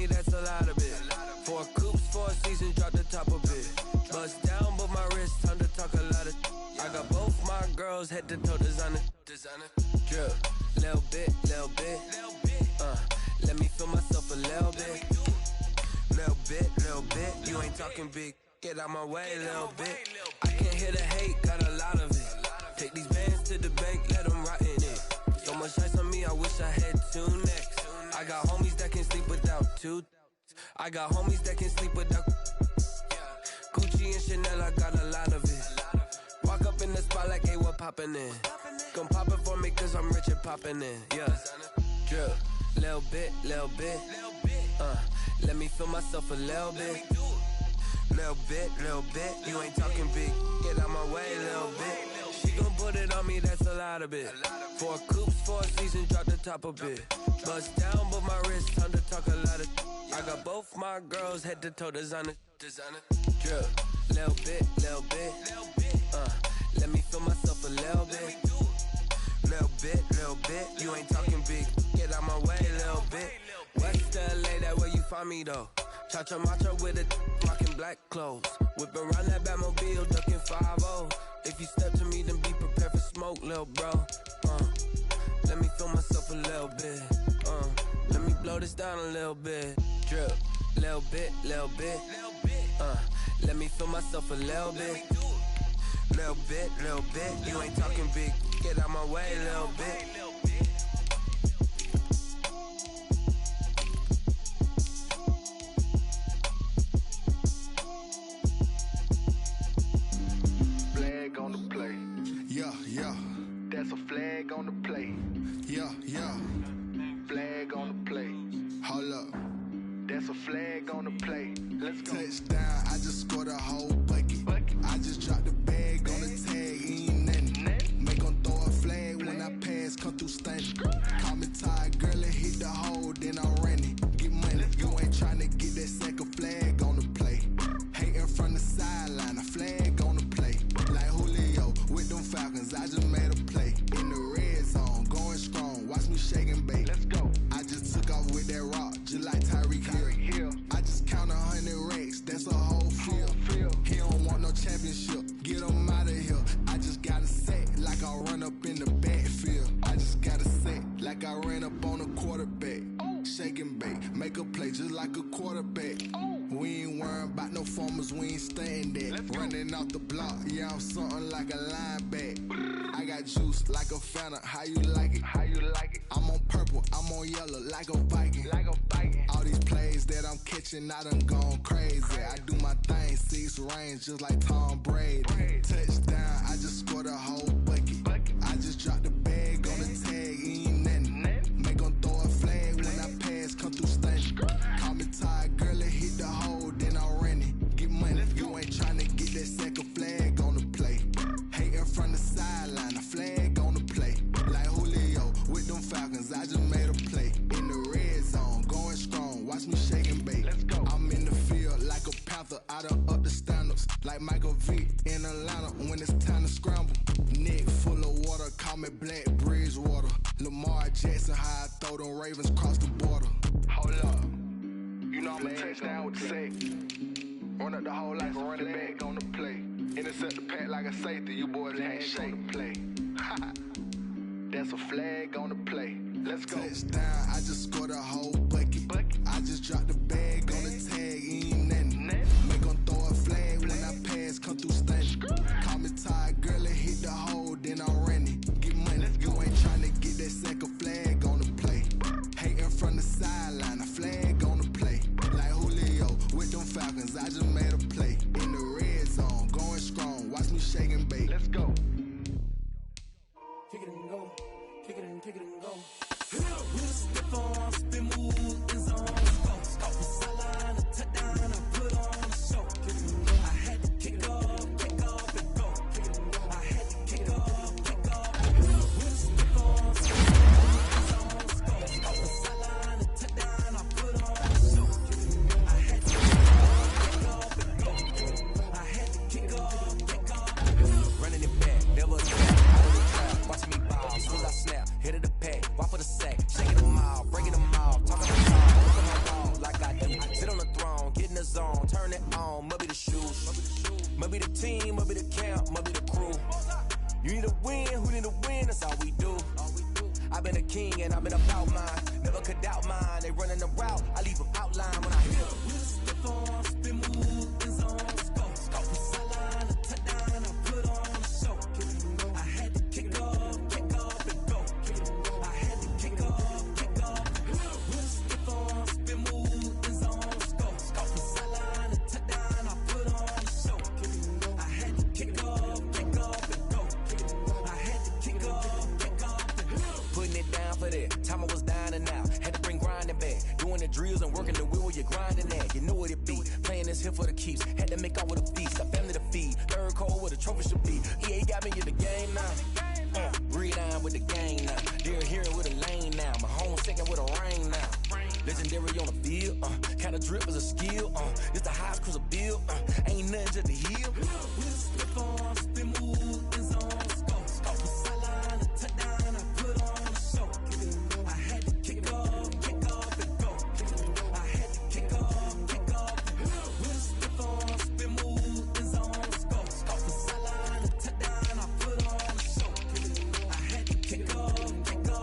That's a lot of it. 4 coops, 4 seasons, drop the top of it. Bust down, but my wrist, time to talk a lot of. I got both my girls head to toe designer. Drip, little bit. Let me feel myself a little bit. Little bit. You ain't talking big. Get out my way, little bit. I can't hear the hate, got a lot of it. Take these bands to the bank, let them rot in it. So much ice on me, I wish I had 2 necks. I got homies that can sleep without 2. I got homies that can sleep without Gucci and Chanel, I got a lot of it. Walk up in the spot like, hey, what poppin' in? Come pop it for me cause I'm rich and poppin' in. Yeah, drip, little bit. Let me feel myself a little bit. Little bit. You ain't talking big. Get out my way, little bit. She gon' put it on me, that's a lot of it. 4 coops, 4 seasons, drop the top of it. Bust down, but my wrist, time to talk a lot of. I got both my girls head to toe designer. Drip, little bit. Let me feel myself a little bit. Little bit. You ain't talking big. Get out my way, little bit. West LA, that where you find me though. Cha-cha macha with a rockin' black clothes. Whip around that Batmobile, ducking 5-0. If you step to me, then be prepared for smoke, lil' bro. Let me feel myself a little bit. Let me blow this down a little bit. Drip, little bit. Let me feel myself a little bit. Little bit. You ain't talking big. Get out my way, little bit. On the play. Yeah. That's a flag on the play. Yeah. Flag on the play. Hold up. That's a flag on the play. Let's go. Touchdown, I just scored a whole bucket. I just dropped the bag on the tag, ain't nothing. Make 'em throw a flag when I pass, come through stunning. Call me tired, girl, and hit the hole, then I'm running. Get money, you ain't tryna get that second flag on the play. Hating from the sideline, a flag on the play. Like Julio with them Falcons, I just made a play. In the red zone, going strong, watch me shake and bake. Let's go. I just took off with that rock, just like Tyreek Hill. I just count 100 racks, that's a whole field. He don't want no championship, get him out of here. I just got a set, like I run up in the backfield. I just got a set, like I ran up on a quarterback. Shake and bake, make a play just like a quarterback. We ain't worrying about no formers, we ain't staying there. Running off the block, yeah, I'm something like a linebacker. I got juice like a Fanta, how you like it? I'm on purple, I'm on yellow, like a Viking. All these plays that I'm catching, I done gone crazy. I do my thing, 6 range, just like Tom Brady. Touchdown, I just scored a whole bucket. I just dropped the bag on the tag, ain't nothing. Make 'em throw a flag when I pass, come through stunning. Call me tired, girl, and hit the hole, then I'm running. Get money, you ain't tryna get that second flag on the play. Hating from the sideline, a flag on the play. Like Julio with them Falcons, I just made a play. In the red zone, going strong, watch me shake and bake. I'm in the field like a panther, I done up the standards. Like Michael Vick in Atlanta when it's time to scramble. Neck full of water, call me Black Bridgewater. Lamar Jackson, how I throw them Ravens cross the border. Hold up. You know I'm a touchdown with the sack. Run up the hole like a running back on the play. Intercept the pack like a safety. You boys can't shake the play. That's a flag on the play. Let's go. Touchdown, I just scored a whole bucket. I just dropped the bag on the tag, ain't nothing. Make 'em throw a flag when I pass, come through stunning. Call me tired, girl, and hit the hole, then I'm running. Get money, you ain't tryna get that second flag on the play. Hating from the sideline, a flag on the play. Falcons, I just made a play. In the red zone, going strong. Watch me shake and bake. Let's go. Kick it and go. Kick it and go. We'll step on, spin, move, in zone. Stop the sideline, a touchdown, I put on a show. I had to kick off and go. I had to kick off and go. We'll step on, spin, move, in zone. Stop the sideline, a touchdown, I put on a show. I had to kick off and go. I had to kick off. Running it back, never attack, out of the trap, watching me ball, soon as I snap, hit of the pack, walk for the sack, shaking them all, breaking them all, talking the talk, look at my ball like I do, sit on the throne, get in the zone, turn it on, must be the shoes, must be the team, must be the camp, must be the crew, you need a win, who need a win, that's all we do, I've been a king and I've been about mine, never could doubt mine, they running the route, I leave them outline when I hit them. We'll step on, spin, move, in zone, stop the sideline, a touchdown, I put on a show. I had to kick off and go. I had to kick off. We'll step on, spin, move, in zone, stop the sideline, a touchdown, I put on a show. I had to kick off and go. I had to kick off. Putting it down for that, time I was dying and out, had to bring grinding back, doing the drills and working the wheel where you're grinding at, you know what it be, playing this here for the keeps, had to make out with a feast, a family to feed, third cold where the trophy should be, EA got me in the game now, read on with the gang now, they're here with a lane now, my home second with a rain now, legendary on the field, kinda drip is a skill, it's the highest cruiser bill, ain't nothing just to heal. We'll slip on, spin, move, in zone, stop the sideline, a touchdown, I put on a show. I had to kick off and go. I had to kick off. We'll slip on, spin, move, in zone, stop the sideline, a touchdown, I put on a show. I had to kick off and go.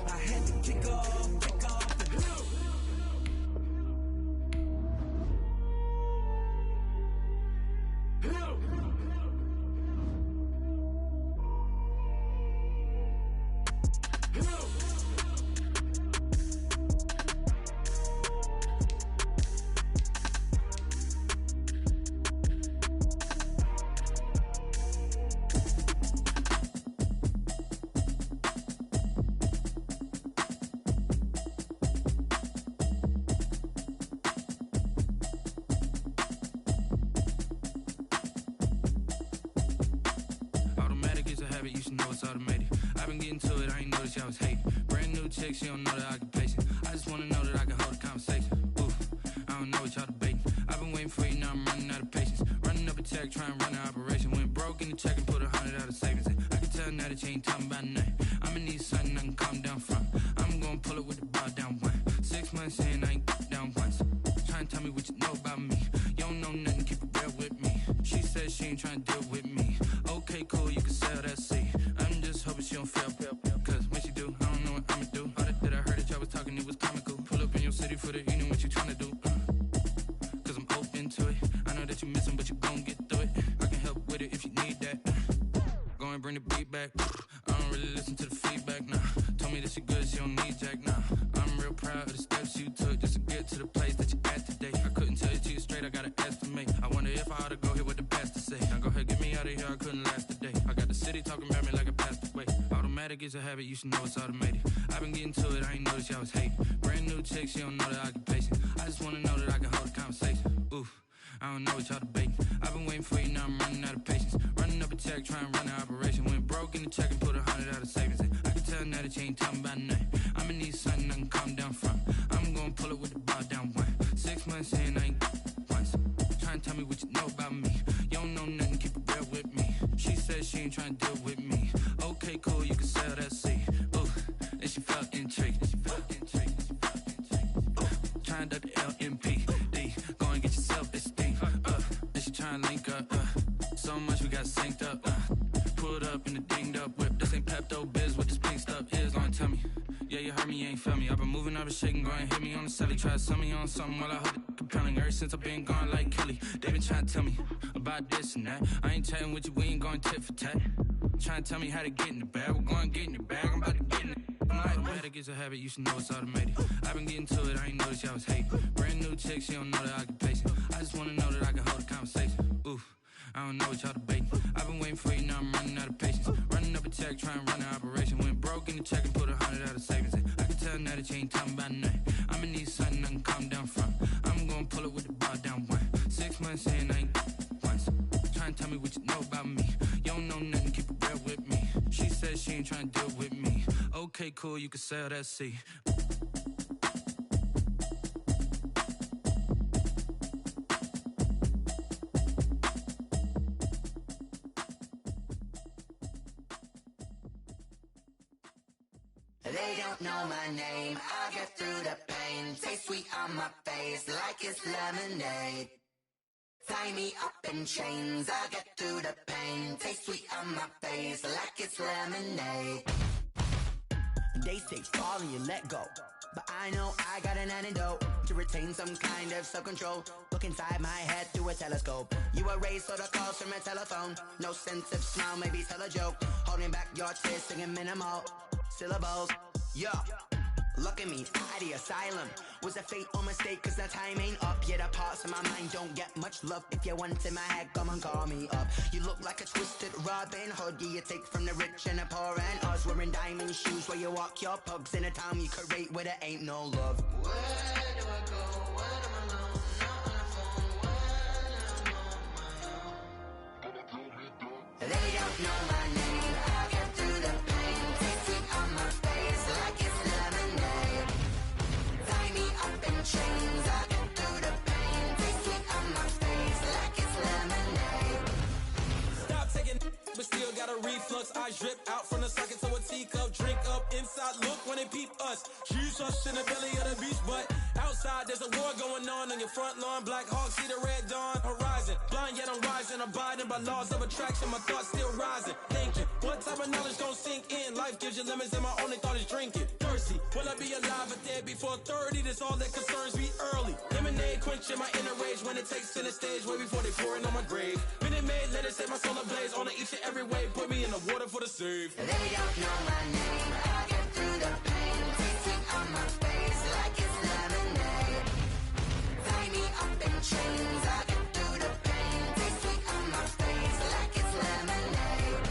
I had to kick off and go. Automatic is a habit, you should know it's automated. I've been getting to it, I ain't noticed y'all was hating. Brand new chick, she don't know the occupation. I just wanna know that I can hold a conversation. Oof, I don't know what y'all debating. I've been waiting for you, now I'm running out of patience. Running up a check, trying to run an operation. Went broke in the check and put 100 out of savings in. I can tell now that you ain't talking about nothing. I'ma need something I can calm down from. I'm gonna pull it with the bar down one. 6 months in, I ain't down once. Trying to tell me what you know about me. You don't know nothing, keep it real with me. She said she ain't trying to deal with me. Okay, cool, you can sell that seat. I'm just hoping she don't fail. Cause when she do, I don't know what I'ma do. All that I heard that y'all was talking, it was comical. Pull up in your city for the evening, what you trying to do? Cause I'm open to it. I know that you missing, but you gon' get through it. I can help with it if you need that. Go and bring the beat back. I don't really listen to the feedback, nah. Told me that she good, she don't need jack, nah. I'm real proud of the steps you took just to get to the place that you're at today. I couldn't tell you to you straight, I gotta estimate. I wonder if I ought to go here with the pastor say. Now go ahead, get me out of here, I couldn't last a day. I got the city talking about me like I passed away. Automatic is a habit, you should know it's automated. I've been getting to it, I ain't noticed y'all was hating. Brand new chick, she don't know the occupation. I just wanna know that I can hold a conversation. Oof, I don't know what y'all debating. I've been waiting for you, now I'm running out of patience. Running up a check, trying to run an operation. Went broke in the check and put 100 out of savings in. I can tell now that you ain't talking about nothing. I'ma need something I can calm down from. I'm gonna pull it with the bar down one. 6 months in, I ain't once. Trying to tell me what you know about me. You don't know nothing, keep it real with me. She said she ain't trying to deal with me. Okay, cool, you can sell that seat. Ooh, and she felt intrigued. Trying to duck the LMPD. Go and get your self-esteem. And she trying to link up. So much we got synced up. Pulled up in the dinged up whip. This ain't Pepto Biz, what this pink stuff is. Gonna tell me. Yeah, you heard me, you ain't felt me. I've been moving, I've been shaking, go and hit me on the celly. Try to sell me on something while I hold it compelling. Ever since I've been gone like Kelly, they been trying to tell me about this and that. I ain't chatting with you, we ain't going tit for tat. Trying to tell me how to get in the bag, we're going to get in the bag, I'm about to get in it. Automatic is a habit, you should know it's automated. I've been getting to it, I ain't noticed y'all was hating. Brand new chick, she don't know that I can pace it. I just wanna know that I can hold a conversation. Oof, I don't know what y'all debating. I've been waiting for you, now I'm running out of patience. Running up a check, trying to run an operation. Went broke in the check and put 100 out of savings in. I can tell now that you ain't talking about nothing. I'ma need something I can calm down from. I'm gonna pull it with the bar down one. 6 months in, I ain't once. Trying to tell me what you know about me. You don't know nothing, keep it real with me. She said she ain't trying to deal with me. Okay, cool, you can sell that seat. They don't know my name, I get through the pain. Taste sweet on my face like it's lemonade. Tie me up in chains, I get through the pain. Taste sweet on my face like it's lemonade. They say fall and you let go, but I know I got an antidote to retain some kind of self-control. Look inside my head through a telescope. You erase all the calls from a telephone. No sense of smile, maybe tell a joke. Holding back your tears, singing minimal syllables. Yo, look at me, out of the asylum. Was a fate or mistake, cause the time ain't up. Yeah, the parts of my mind don't get much love. If you want in my head, come and call me up. You look like a twisted Robin Hood. Yeah, you take from the rich and the poor and us. Wearing diamond shoes where you walk your pugs. In a town you create where there ain't no love. Where do I go? When I'm alone? Not on the phone. When I'm on my own. They don't know my name. I get through the pain. Taste sweet on my face like it's lemonade. Tie me up in chains. I get through the pain. Taste sweet on my face like it's lemonade. Stop taking, but still got a reflux. Eyes drip out from the socket to a teacup. Drink up inside, look when they peep us. She's us in the belly of the beast, but outside there's a war going on your front lawn. Black Hawk, see the red dawn horizon. Blind yet I'm rising, abiding by laws of attraction. My thoughts still rising, thinking what type of knowledge gon' sink in? Life gives you lemons and my only thought is drinking. Thirsty, will I be alive or dead before 30? That's all that concerns me early. Lemonade quenching my inner rage when it takes to the stage way before they pour it on my grave. Minute Maid, let it set my soul ablaze on each and every way. Put me in the water for the save. They don't know my name. I get through the pain. Taste sweet on my face like it's lemonade. Tie me up in chains. I get through the pain. Taste sweet on my face like it's lemonade.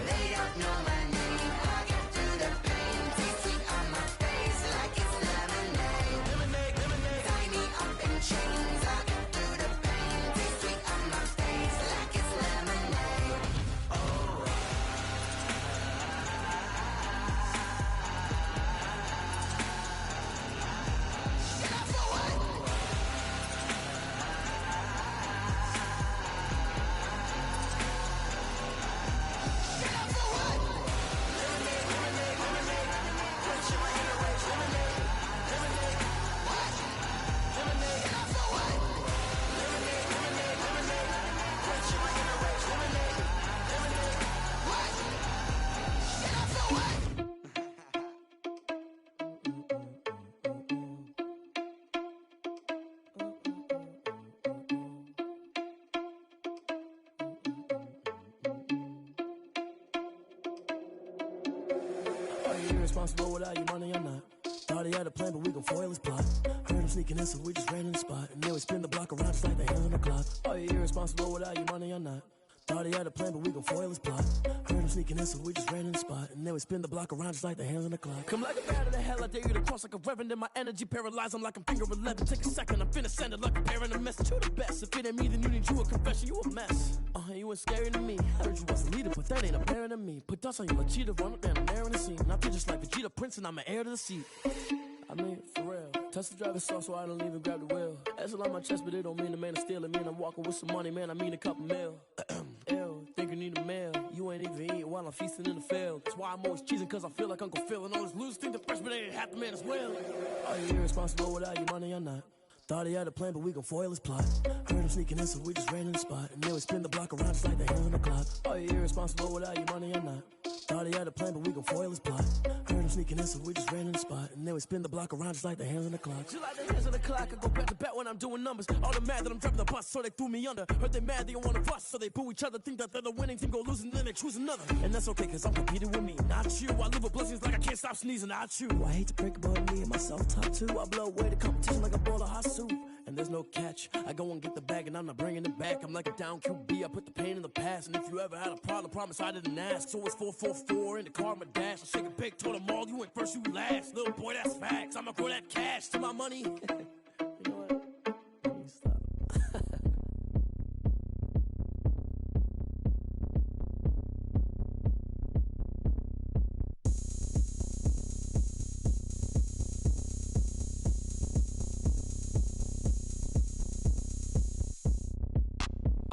They don't know my name. I get through the pain. Taste sweet on my face like it's lemonade. Lemonade, lemonade. Tie me up in chains. I get through the pain. Taste sweet on my face like it's lemonade. Oh. Are you irresponsible without your money or not? Thought he had a plan, but we gon' foil his plot. Heard him sneaking in, so we just ran in the spot. And then we spin the block around just like the hands on the clock. Are you irresponsible without your money or not? Thought he had a plan, but we gon' foil his plot. Heard him sneaking in, so we just ran in the spot. And then we spin the block around just like the hands on the clock. Come like a bat of the hell, I dare you to cross like a reverend. And my energy paralyzed, I'm like I'm finger 11. Take a second, I'm finna send it like a parent a message to the best. If it ain't me, then you need you a confession, you a mess. You ain't scary to me. Heard you was a leader, but that ain't apparent to me. Put dust on you like cheetah, run up down the air in the scene. I feel just like Vegeta Prince, and I'm an heir to the seat. I mean, for real. Touch the driver's sauce, so I don't even grab the wheel. That's on my chest, but it don't mean the man is stealing. Man, I'm walking with some money, man, I mean a couple mil. Ew, think you need a meal. You ain't even eating while I'm feasting in the field. That's why I'm always cheesing, cause I feel like Uncle Phil. And all this losers think the freshman ain't half the man as well. Are you irresponsible without your money or not? Thought he had a plan, but we gon' foil his plot. Heard him sneaking in, so we just ran in the spot. And then we spin the block around just like the hands on the clock. Are you irresponsible without your money or not? Thought he had a plan, but we gon' foil his plot. Heard him sneaking in, so we just ran in the spot. And then we spin the block around just like the hands on the clock. Just like the hands on the clock, I go back to back when I'm doing numbers. All the mad that I'm driving the bus, so they threw me under. Heard they mad, they don't wanna bust, so they boo each other. Think that they're the winning team, go losing, then they choose another. And that's okay, cause I'm competing with me, not you. I live with blessings like I can't stop sneezing, not you. I hate to break it, but me and myself top two. I blow away the competition like a bowl of hot soup. And there's no catch. I go and get the bag and I'm not bringing it back. I'm like a down QB, I put the pain in the past. And if you ever had a problem, promise I didn't ask. So it's 444 in the car, my dash. I shake a big, told them all, you went first, you last. Little boy, that's facts. I'ma grow that cash to my money. You know what? Let me stop.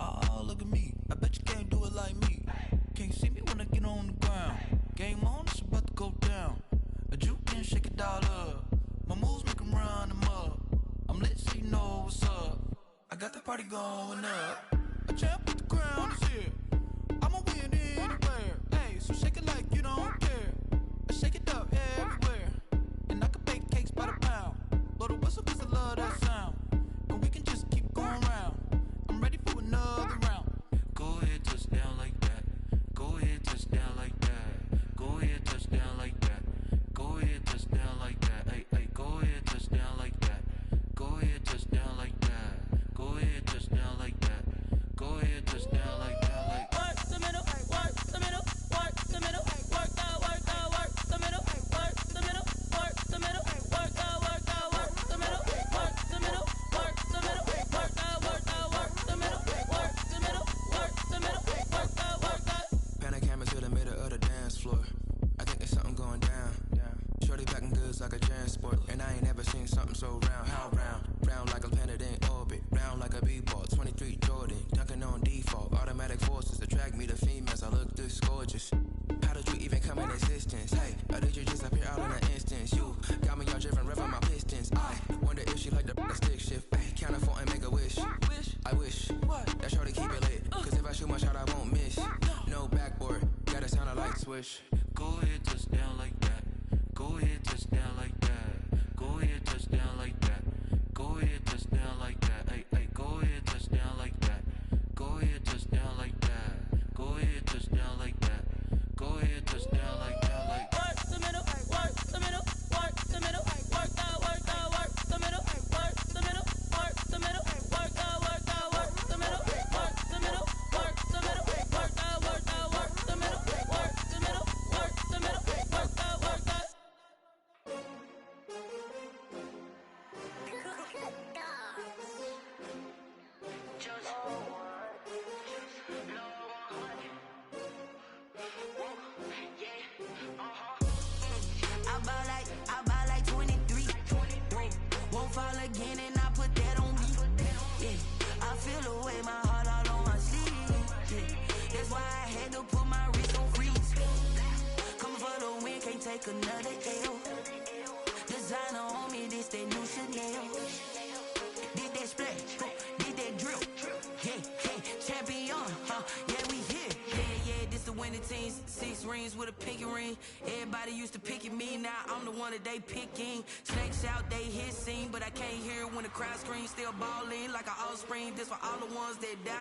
Oh, look at me. I bet you can't do it like me. Can't see me when I get on the ground. Game on, it's about to go down. A juke and shake it all up. My moves make them run them up. I'm lit so you know what's up. I got the party going up. A champ with the crown is here. I'ma win anywhere. Hey, so shake it like you don't care. I shake it up everywhere. And I can bake cakes by the pound. Blow the whistle cause I love that sound. And we can just keep going round. I'm ready for another round. Go ahead, touch down like that. Go ahead, touch down like that. Go ahead, touch down like that. Go ahead, touch down like that. Hey, hey, go ahead, touch down like that. Go ahead, touch down like that. Go ahead, touch down like that. Go ahead, touch down like that. Like work the middle, work the middle, work the middle, work out, work the middle, work the middle, work the middle, work out, work the middle, work the middle, work the middle, work out, work the middle, work the middle, work the middle, work out. Pan a camera to the middle of the dance floor. I think there's something going down. Shorty packing goods like a transport, and I ain't never seen something so round. How round? Round like a planet in orbit, round like a b-ball. 23 Jordan, dunking on default. Automatic forces attract me to females. I look this gorgeous. How did you even come in existence? Hey, or did you just appear out in an instance? You got me all driven, revving my pistons. I wonder if she like the stick shift. Hey, count a 4 and make a wish. I wish that shorty keep it lit. Cause if I shoot my shot, I won't miss. No backboard, gotta sound a light swish. go ahead, touch down like that. Go ahead, touch down like that. Go ahead, touch down like that. Go ahead, touch down like that. Hey, hey, go ahead, touch down like that. Go ahead, touch down like that. Go ahead, touch down like that. Go ahead, touch down like that. Like work the middle, work the middle, work the middle, work out, work the middle, work the middle, work the middle, work out, work the middle, work the middle, work the middle, work out, work the middle, work the middle, work the middle, work out, work out. I buy like 23. Won't fall again and I put that on me. Yeah, I feel the way my heart all on my sleeve. Yeah, that's why I had to put my wrist on freeze. Coming for the win, can't take another L. Designer on me, this that new Chanel. Did that splash, did that drill. Yeah, champion, yeah, we here. Yeah, this the winning team. 6 rings with a pinky ring. Everybody used to pick at me, now I'm the one that they picking. Snakes out, they hit scene, but I can't hear when the crowd screams. Still balling like an offspring. This for all the ones that die